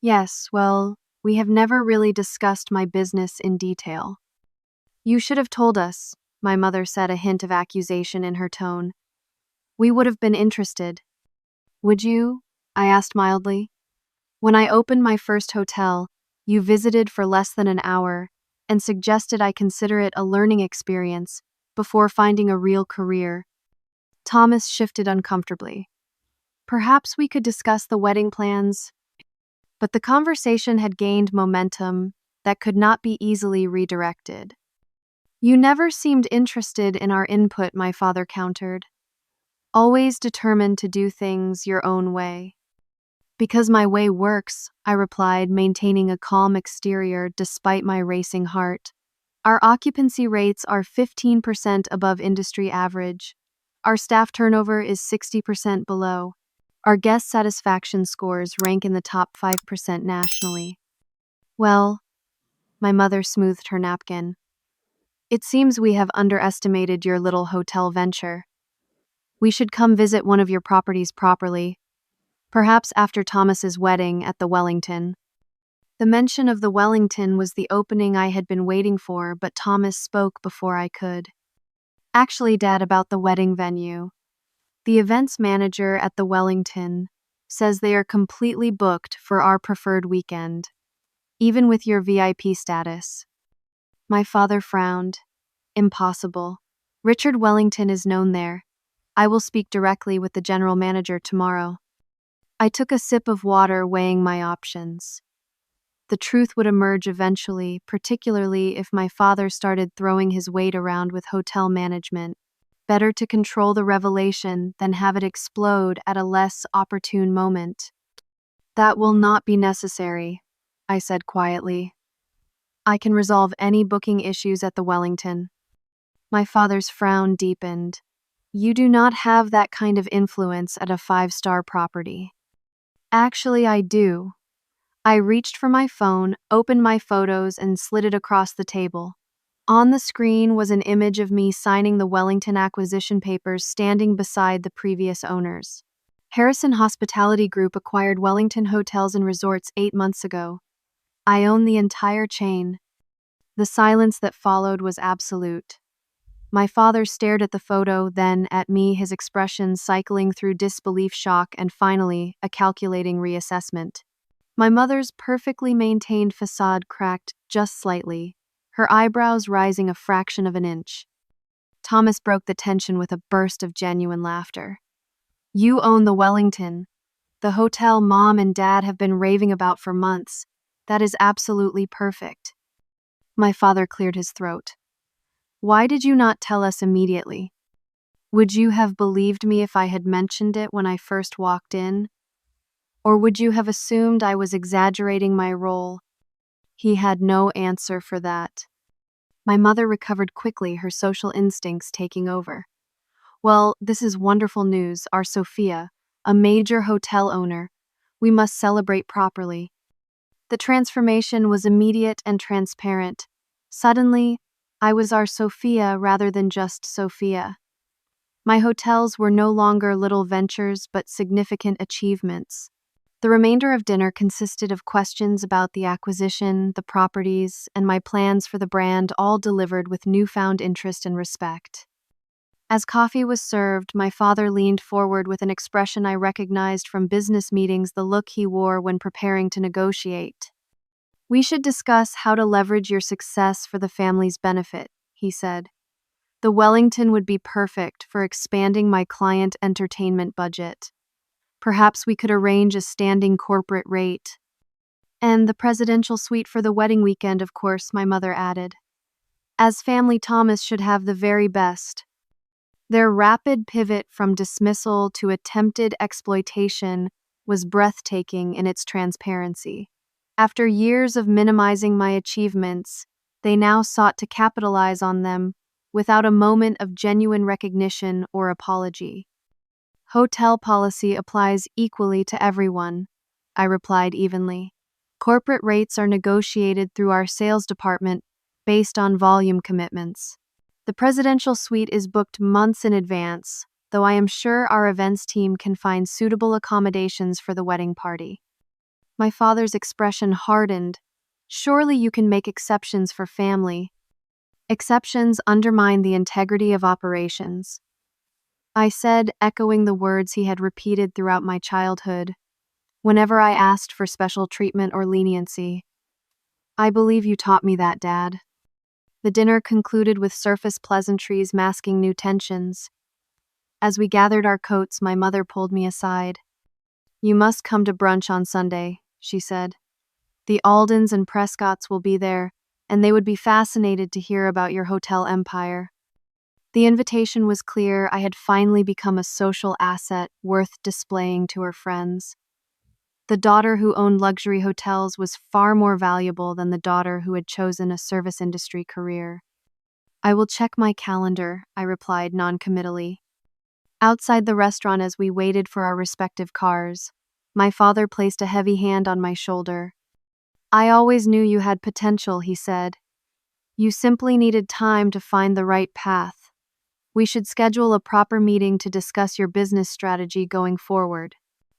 "Yes, well, we have never really discussed my business in detail." "You should have told us," my mother said, a hint of accusation in her tone. "We would have been interested." "Would you?" I asked mildly. "When I opened my first hotel, you visited for less than an hour and suggested I consider it a learning experience before finding a real career." Thomas shifted uncomfortably. "Perhaps we could discuss the wedding plans." But the conversation had gained momentum that could not be easily redirected. "You never seemed interested in our input," my father countered. "Always determined to do things your own way." "Because my way works," I replied, maintaining a calm exterior despite my racing heart. "Our occupancy rates are 15% above industry average. Our staff turnover is 60% below. Our guest satisfaction scores rank in the top 5% nationally." "Well," my mother smoothed her napkin, "it seems we have underestimated your little hotel venture. We should come visit one of your properties properly, perhaps after Thomas's wedding at the Wellington." The mention of the Wellington was the opening I had been waiting for, but Thomas spoke before I could. "Actually, Dad, about the wedding venue. The events manager at the Wellington says they are completely booked for our preferred weekend, even with your VIP status." My father frowned. "Impossible. Richard Wellington is known there. I will speak directly with the general manager tomorrow." I took a sip of water, weighing my options. The truth would emerge eventually, particularly if my father started throwing his weight around with hotel management. Better to control the revelation than have it explode at a less opportune moment. "That will not be necessary," I said quietly. "I can resolve any booking issues at the Wellington." My father's frown deepened. "You do not have that kind of influence at a 5-star property." "Actually, I do." I reached for my phone, opened my photos, and slid it across the table. On the screen was an image of me signing the Wellington acquisition papers, standing beside the previous owners. Harrison Hospitality Group acquired Wellington Hotels and Resorts 8 months ago. I own the entire chain. The silence that followed was absolute. My father stared at the photo, then at me, his expression cycling through disbelief, shock, and finally, a calculating reassessment. My mother's perfectly maintained facade cracked just slightly. her eyebrows rising a fraction of an inch. Thomas broke the tension with a burst of genuine laughter. "You own the Wellington. The hotel Mom and Dad have been raving about for months. That is absolutely perfect." My father cleared his throat. "Why did you not tell us immediately? Would you have believed me if I had mentioned it when I first walked in? Or would you have assumed I was exaggerating my role?" He had no answer for that. My mother recovered quickly, her social instincts taking over. "Well, this is wonderful news, our Sophia, a major hotel owner. We must celebrate properly." The transformation was immediate and transparent. Suddenly, I was our Sophia rather than just Sophia. My hotels were no longer little ventures but significant achievements. The remainder of dinner consisted of questions about the acquisition, the properties, and my plans for the brand, all delivered with newfound interest and respect. As coffee was served, my father leaned forward with an expression I recognized from business meetings, the look he wore when preparing to negotiate. "We should discuss how to leverage your success for the family's benefit," he said. "The Wellington would be perfect for expanding my client entertainment budget. Perhaps we could arrange a standing corporate rate. And the presidential suite for the wedding weekend, of course," my mother added. "As family, Thomas should have the very best." Their rapid pivot from dismissal to attempted exploitation was breathtaking in its transparency. After years of minimizing my achievements, they now sought to capitalize on them without a moment of genuine recognition or apology. "Hotel policy applies equally to everyone," I replied evenly. "Corporate rates are negotiated through our sales department based on volume commitments. The presidential suite is booked months in advance, though I am sure our events team can find suitable accommodations for the wedding party." My father's expression hardened. "Surely you can make exceptions for family." "Exceptions undermine the integrity of operations," I said, echoing the words he had repeated throughout my childhood, whenever I asked for special treatment or leniency. "I believe you taught me that, Dad." The dinner concluded with surface pleasantries masking new tensions. As we gathered our coats, my mother pulled me aside. "You must come to brunch on Sunday," she said. "The Aldens and Prescotts will be there, and they would be fascinated to hear about your hotel empire." The invitation was clear. I had finally become a social asset worth displaying to her friends. The daughter who owned luxury hotels was far more valuable than the daughter who had chosen a service industry career. "I will check my calendar," I replied noncommittally. Outside the restaurant, as we waited for our respective cars, my father placed a heavy hand on my shoulder. "I always knew you had potential," he said. "You simply needed time to find the right path. We should schedule a proper meeting to discuss your business strategy going forward.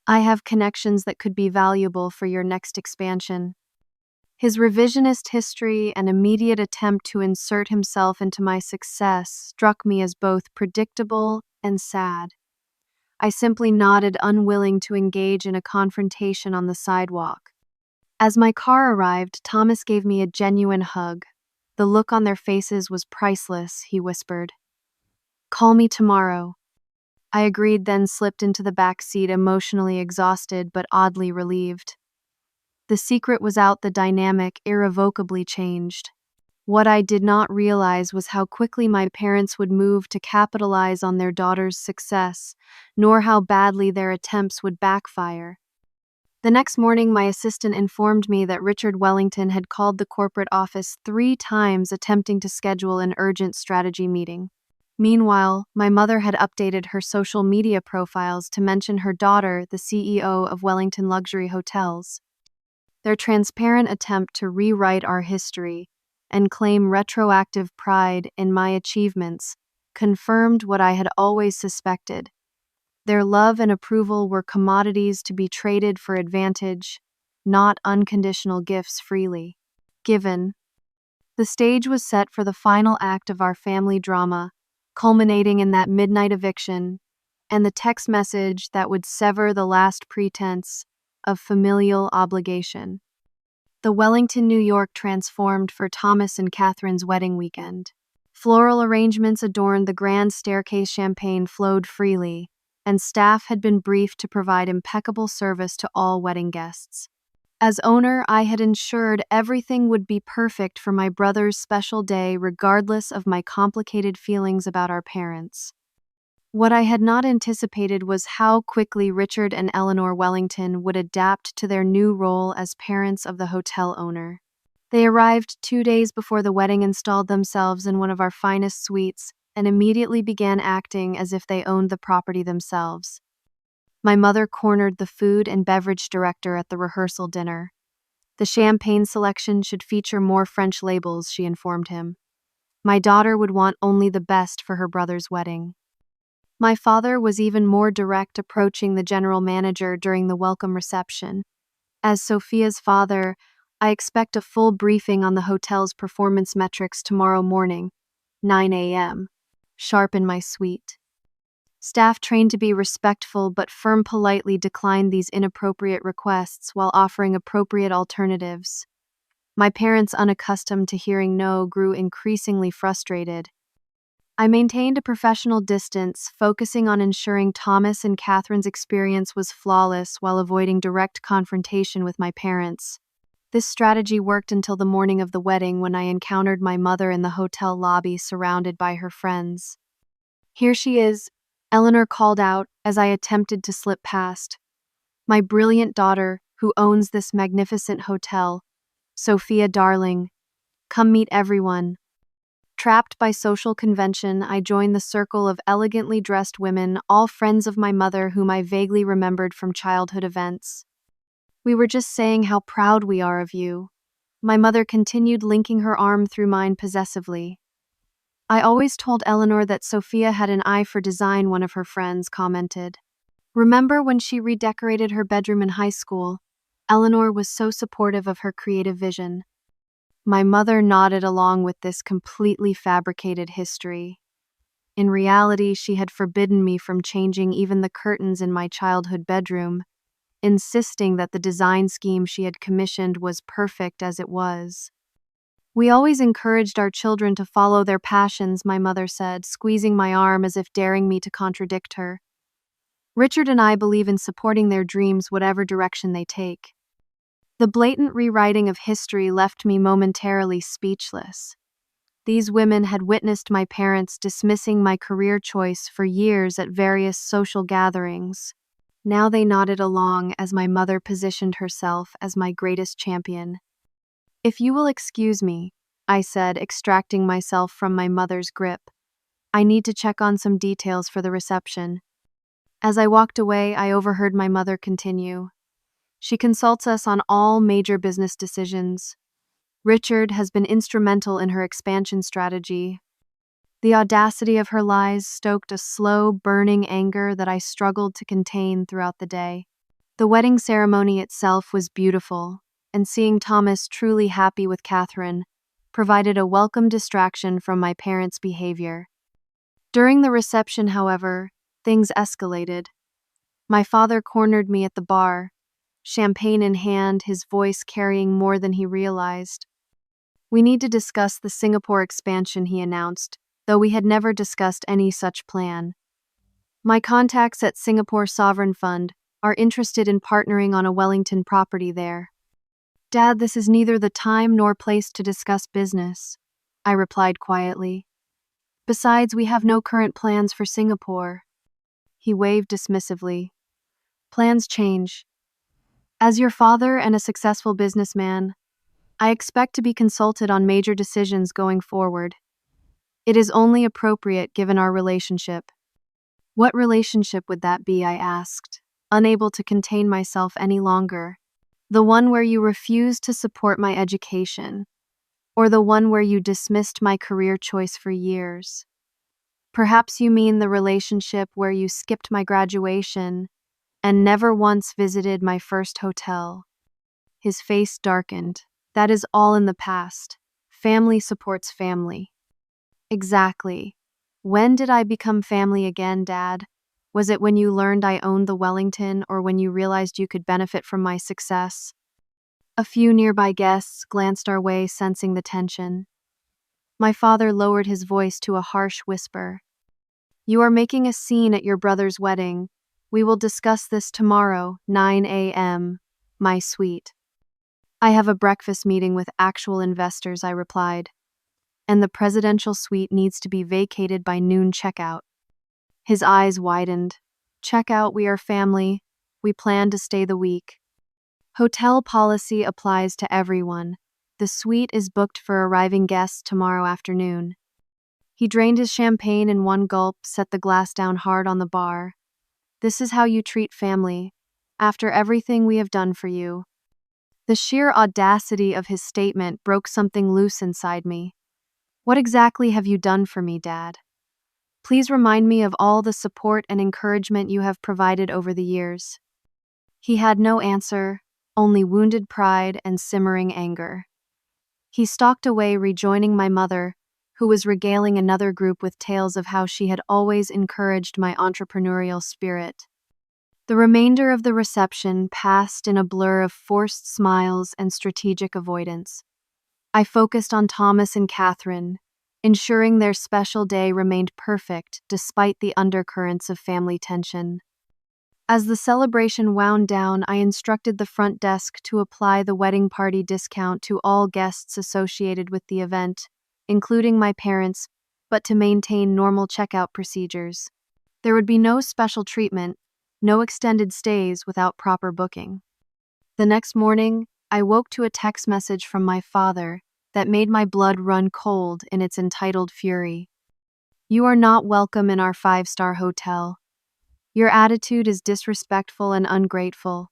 I have connections that could be valuable for your next expansion." His revisionist history and immediate attempt to insert himself into my success struck me as both predictable and sad. I simply nodded, unwilling to engage in a confrontation on the sidewalk. As my car arrived, Thomas gave me a genuine hug. The look on their faces was priceless, he whispered. "Call me tomorrow." I agreed, then slipped into the back seat, emotionally exhausted but oddly relieved. The secret was out, the dynamic irrevocably changed. What I did not realize was how quickly my parents would move to capitalize on their daughter's success, nor how badly their attempts would backfire. The next morning, my assistant informed me that Richard Wellington had called the corporate office 3 times attempting to schedule an urgent strategy meeting. Meanwhile, my mother had updated her social media profiles to mention her daughter, the CEO of Wellington Luxury Hotels. Their transparent attempt to rewrite our history and claim retroactive pride in my achievements confirmed what I had always suspected. Their love and approval were commodities to be traded for advantage, not unconditional gifts freely given. The stage was set for the final act of our family drama, culminating in that midnight eviction and the text message that would sever the last pretense of familial obligation. The Wellington, New York transformed for Thomas and Catherine's wedding weekend. Floral arrangements adorned the grand staircase, champagne flowed freely, and staff had been briefed to provide impeccable service to all wedding guests. As owner, I had ensured everything would be perfect for my brother's special day, regardless of my complicated feelings about our parents. What I had not anticipated was how quickly Richard and Eleanor Wellington would adapt to their new role as parents of the hotel owner. They arrived 2 days before the wedding, installed themselves in one of our finest suites, and immediately began acting as if they owned the property themselves. My mother cornered the food and beverage director at the rehearsal dinner. The champagne selection should feature more French labels, she informed him. My daughter would want only the best for her brother's wedding. My father was even more direct, approaching the general manager during the welcome reception. As Sophia's father, I expect a full briefing on the hotel's performance metrics tomorrow morning, 9 a.m., sharp in my suite. Staff trained to be respectful but firm politely declined these inappropriate requests while offering appropriate alternatives. My parents, unaccustomed to hearing no, grew increasingly frustrated. I maintained a professional distance, focusing on ensuring Thomas and Catherine's experience was flawless while avoiding direct confrontation with my parents. This strategy worked until the morning of the wedding, when I encountered my mother in the hotel lobby surrounded by her friends. "Here she is," Eleanor called out as I attempted to slip past. "My brilliant daughter, who owns this magnificent hotel. Sophia, darling. Come meet everyone." Trapped by social convention, I joined the circle of elegantly dressed women, all friends of my mother whom I vaguely remembered from childhood events. "We were just saying how proud we are of you." My mother continued, linking her arm through mine possessively. "I always told Eleanor that Sophia had an eye for design," one of her friends commented. "Remember when she redecorated her bedroom in high school? Eleanor was so supportive of her creative vision." My mother nodded along with this completely fabricated history. In reality, she had forbidden me from changing even the curtains in my childhood bedroom, insisting that the design scheme she had commissioned was perfect as it was. "We always encouraged our children to follow their passions," my mother said, squeezing my arm as if daring me to contradict her. "Richard and I believe in supporting their dreams, whatever direction they take." The blatant rewriting of history left me momentarily speechless. These women had witnessed my parents dismissing my career choice for years at various social gatherings. Now they nodded along as my mother positioned herself as my greatest champion. "If you will excuse me," I said, extracting myself from my mother's grip. "I need to check on some details for the reception." As I walked away, I overheard my mother continue. "She consults us on all major business decisions. Richard has been instrumental in her expansion strategy." The audacity of her lies stoked a slow, burning anger that I struggled to contain throughout the day. The wedding ceremony itself was beautiful, and seeing Thomas truly happy with Catherine provided a welcome distraction from my parents' behavior. During the reception, however, things escalated. My father cornered me at the bar, champagne in hand, his voice carrying more than he realized. "We need to discuss the Singapore expansion," he announced, though we had never discussed any such plan. "My contacts at Singapore Sovereign Fund are interested in partnering on a Wellington property there." "Dad, this is neither the time nor place to discuss business," I replied quietly. "Besides, we have no current plans for Singapore." He waved dismissively. "Plans change. As your father and a successful businessman, I expect to be consulted on major decisions going forward. It is only appropriate given our relationship." "What relationship would that be?" I asked, unable to contain myself any longer. "The one where you refused to support my education, or the one where you dismissed my career choice for years? Perhaps you mean the relationship where you skipped my graduation and never once visited my first hotel." His face darkened. "That is all in the past. Family supports family." "Exactly. When did I become family again, Dad? Was it when you learned I owned the Wellington, or when you realized you could benefit from my success?" A few nearby guests glanced our way, sensing the tension. My father lowered his voice to a harsh whisper. "You are making a scene at your brother's wedding. We will discuss this tomorrow, 9 a.m., my suite." "I have a breakfast meeting with actual investors," I replied. "And the presidential suite needs to be vacated by noon checkout." His eyes widened. "Checkout, we are family. We plan to stay the week. Hotel policy applies to everyone. The suite is booked for arriving guests tomorrow afternoon." He drained his champagne in one gulp, set the glass down hard on the bar. "This is how you treat family, after everything we have done for you." The sheer audacity of his statement broke something loose inside me. "What exactly have you done for me, Dad? Please remind me of all the support and encouragement you have provided over the years." He had no answer, only wounded pride and simmering anger. He stalked away, rejoining my mother, who was regaling another group with tales of how she had always encouraged my entrepreneurial spirit. The remainder of the reception passed in a blur of forced smiles and strategic avoidance. I focused on Thomas and Catherine, ensuring their special day remained perfect despite the undercurrents of family tension. As the celebration wound down, I instructed the front desk to apply the wedding party discount to all guests associated with the event, including my parents, but to maintain normal checkout procedures. There would be no special treatment, no extended stays without proper booking. The next morning, I woke to a text message from my father that made my blood run cold in its entitled fury. "You are not welcome in our 5-star hotel. Your attitude is disrespectful and ungrateful.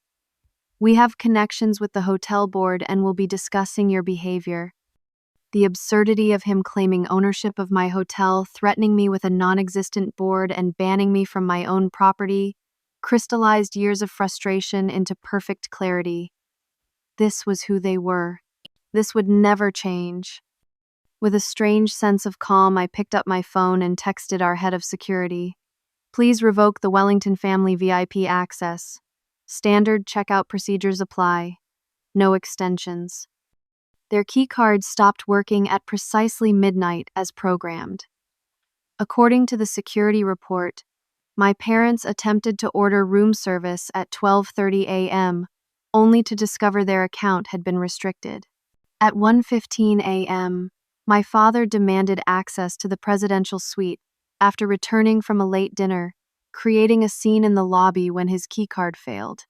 We have connections with the hotel board and will be discussing your behavior." The absurdity of him claiming ownership of my hotel, threatening me with a non-existent board, and banning me from my own property crystallized years of frustration into perfect clarity. This was who they were. This would never change. With a strange sense of calm, I picked up my phone and texted our head of security. "Please revoke the Wellington family VIP access. Standard checkout procedures apply. No extensions." Their key cards stopped working at precisely midnight as programmed. According to the security report, my parents attempted to order room service at 12:30 a.m., only to discover their account had been restricted. At 1:15 a.m., my father demanded access to the presidential suite after returning from a late dinner, creating a scene in the lobby when his keycard failed.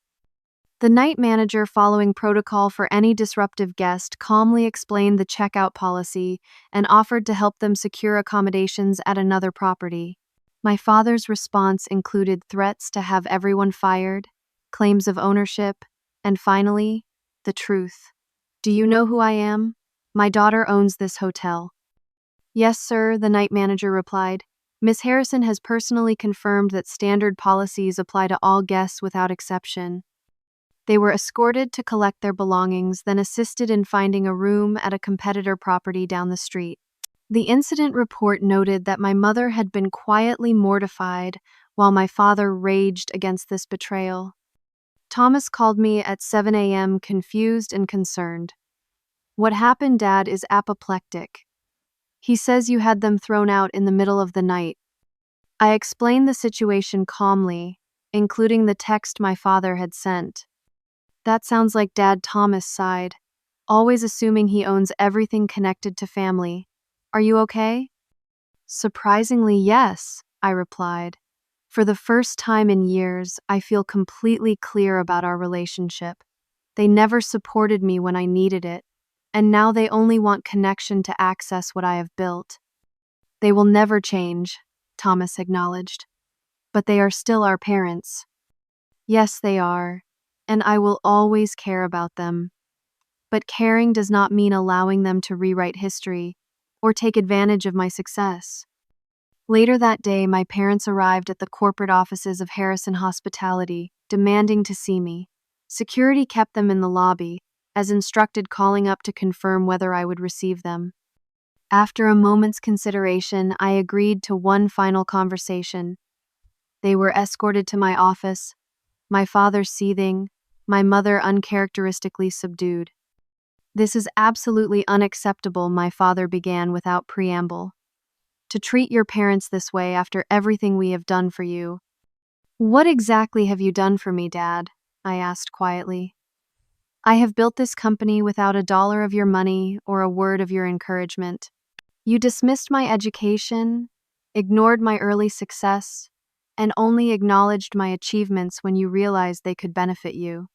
The night manager, following protocol for any disruptive guest, calmly explained the checkout policy and offered to help them secure accommodations at another property. My father's response included threats to have everyone fired, claims of ownership, and finally, the truth. "Do you know who I am? My daughter owns this hotel." "Yes, sir," the night manager replied. "Miss Harrison has personally confirmed that standard policies apply to all guests without exception." They were escorted to collect their belongings, then assisted in finding a room at a competitor property down the street. The incident report noted that my mother had been quietly mortified while my father raged against this betrayal. Thomas called me at 7 a.m. confused and concerned. "What happened, Dad, is apoplectic. He says you had them thrown out in the middle of the night." I explained the situation calmly, including the text my father had sent. "That sounds like Dad," Thomas sighed, "always assuming he owns everything connected to family. Are you okay?" "Surprisingly, yes," I replied. "For the first time in years, I feel completely clear about our relationship. They never supported me when I needed it, and now they only want connection to access what I have built." "They will never change," Thomas acknowledged. "But they are still our parents." "Yes, they are, and I will always care about them. But caring does not mean allowing them to rewrite history or take advantage of my success." Later that day, my parents arrived at the corporate offices of Harrison Hospitality, demanding to see me. Security kept them in the lobby, as instructed, calling up to confirm whether I would receive them. After a moment's consideration, I agreed to one final conversation. They were escorted to my office, my father seething, my mother uncharacteristically subdued. "This is absolutely unacceptable," my father began without preamble. "To treat your parents this way after everything we have done for you." "What exactly have you done for me, Dad?" I asked quietly. "I have built this company without a dollar of your money or a word of your encouragement. You dismissed my education, ignored my early success, and only acknowledged my achievements when you realized they could benefit you."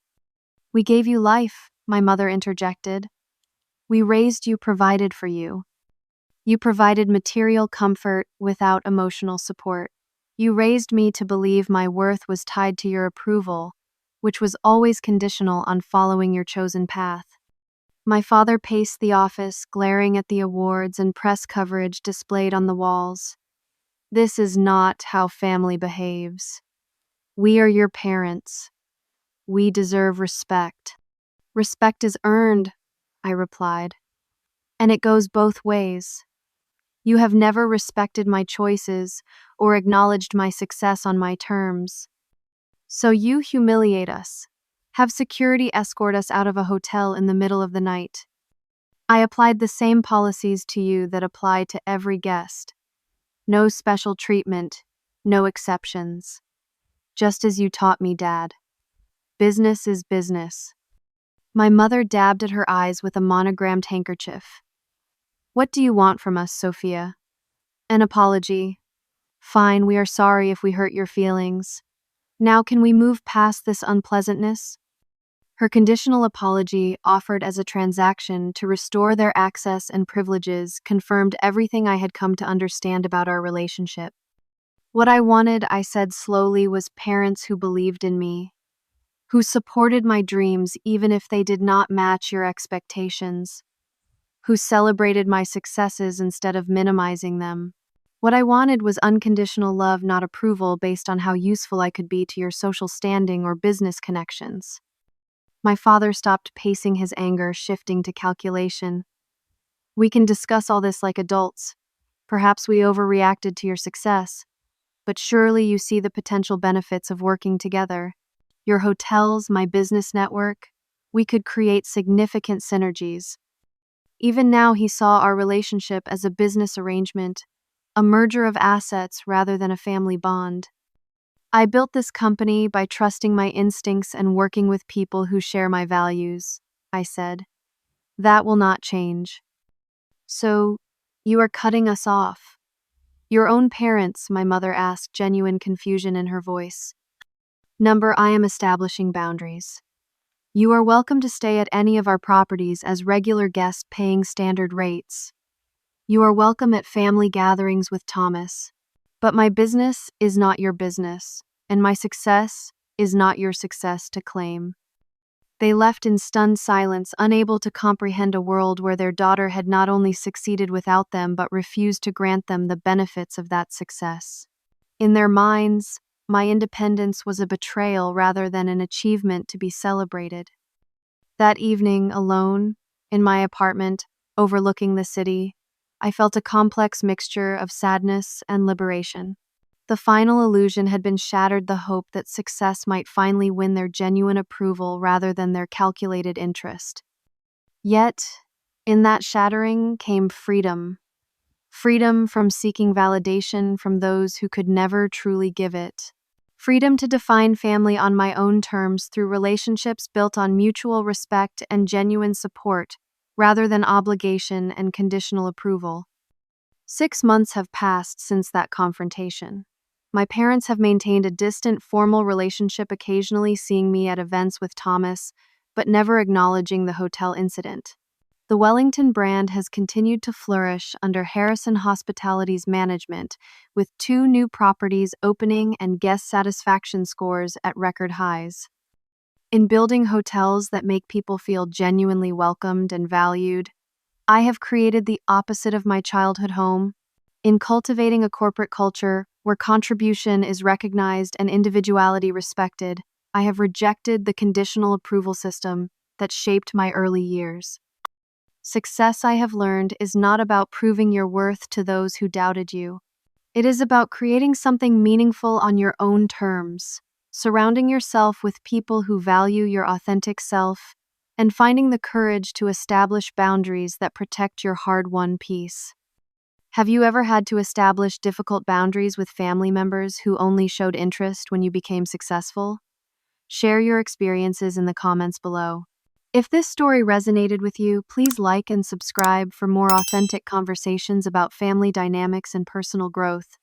"We gave you life," my mother interjected. "We raised you, provided for you. You provided material comfort without emotional support. You raised me to believe my worth was tied to your approval, which was always conditional on following your chosen path." My father paced the office, glaring at the awards and press coverage displayed on the walls. "This is not how family behaves. We are your parents. We deserve respect." "Respect is earned," I replied, "and it goes both ways. You have never respected my choices or acknowledged my success on my terms. So you humiliate us, have security escort us out of a hotel in the middle of the night. I applied the same policies to you that apply to every guest. No special treatment, no exceptions. Just as you taught me, Dad. Business is business." My mother dabbed at her eyes with a monogrammed handkerchief. "What do you want from us, Sophia?" "An apology." "Fine, we are sorry if we hurt your feelings. Now can we move past this unpleasantness?" Her conditional apology, offered as a transaction to restore their access and privileges, confirmed everything I had come to understand about our relationship. "What I wanted," I said slowly, "was parents who believed in me, who supported my dreams even if they did not match your expectations, who celebrated my successes instead of minimizing them. What I wanted was unconditional love, not approval based on how useful I could be to your social standing or business connections." My father stopped pacing his anger, shifting to calculation. "We can discuss all this like adults. Perhaps we overreacted to your success, but surely you see the potential benefits of working together. Your hotels, my business network, we could create significant synergies." Even now, he saw our relationship as a business arrangement, a merger of assets rather than a family bond. "I built this company by trusting my instincts and working with people who share my values," I said. "That will not change." "So, you are cutting us off?" "Your own parents?" my mother asked, genuine confusion in her voice. I am establishing boundaries. You are welcome to stay at any of our properties as regular guests paying standard rates. You are welcome at family gatherings with Thomas. But my business is not your business, and my success is not your success to claim." They left in stunned silence, unable to comprehend a world where their daughter had not only succeeded without them but refused to grant them the benefits of that success. In their minds, my independence was a betrayal rather than an achievement to be celebrated. That evening, alone, in my apartment, overlooking the city, I felt a complex mixture of sadness and liberation. The final illusion had been shattered, the hope that success might finally win their genuine approval rather than their calculated interest. Yet, in that shattering came freedom. Freedom from seeking validation from those who could never truly give it. Freedom to define family on my own terms through relationships built on mutual respect and genuine support, rather than obligation and conditional approval. 6 months have passed since that confrontation. My parents have maintained a distant, formal relationship, occasionally seeing me at events with Thomas, but never acknowledging the hotel incident. The Wellington brand has continued to flourish under Harrison Hospitality's management, with 2 new properties opening and guest satisfaction scores at record highs. In building hotels that make people feel genuinely welcomed and valued, I have created the opposite of my childhood home. In cultivating a corporate culture where contribution is recognized and individuality respected, I have rejected the conditional approval system that shaped my early years. Success, I have learned, is not about proving your worth to those who doubted you. It is about creating something meaningful on your own terms, surrounding yourself with people who value your authentic self, and finding the courage to establish boundaries that protect your hard-won peace. Have you ever had to establish difficult boundaries with family members who only showed interest when you became successful? Share your experiences in the comments below. If this story resonated with you, please like and subscribe for more authentic conversations about family dynamics and personal growth.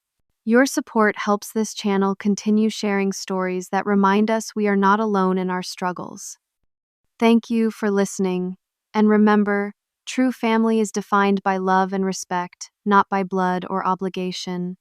Your support helps this channel continue sharing stories that remind us we are not alone in our struggles. Thank you for listening, and remember, true family is defined by love and respect, not by blood or obligation.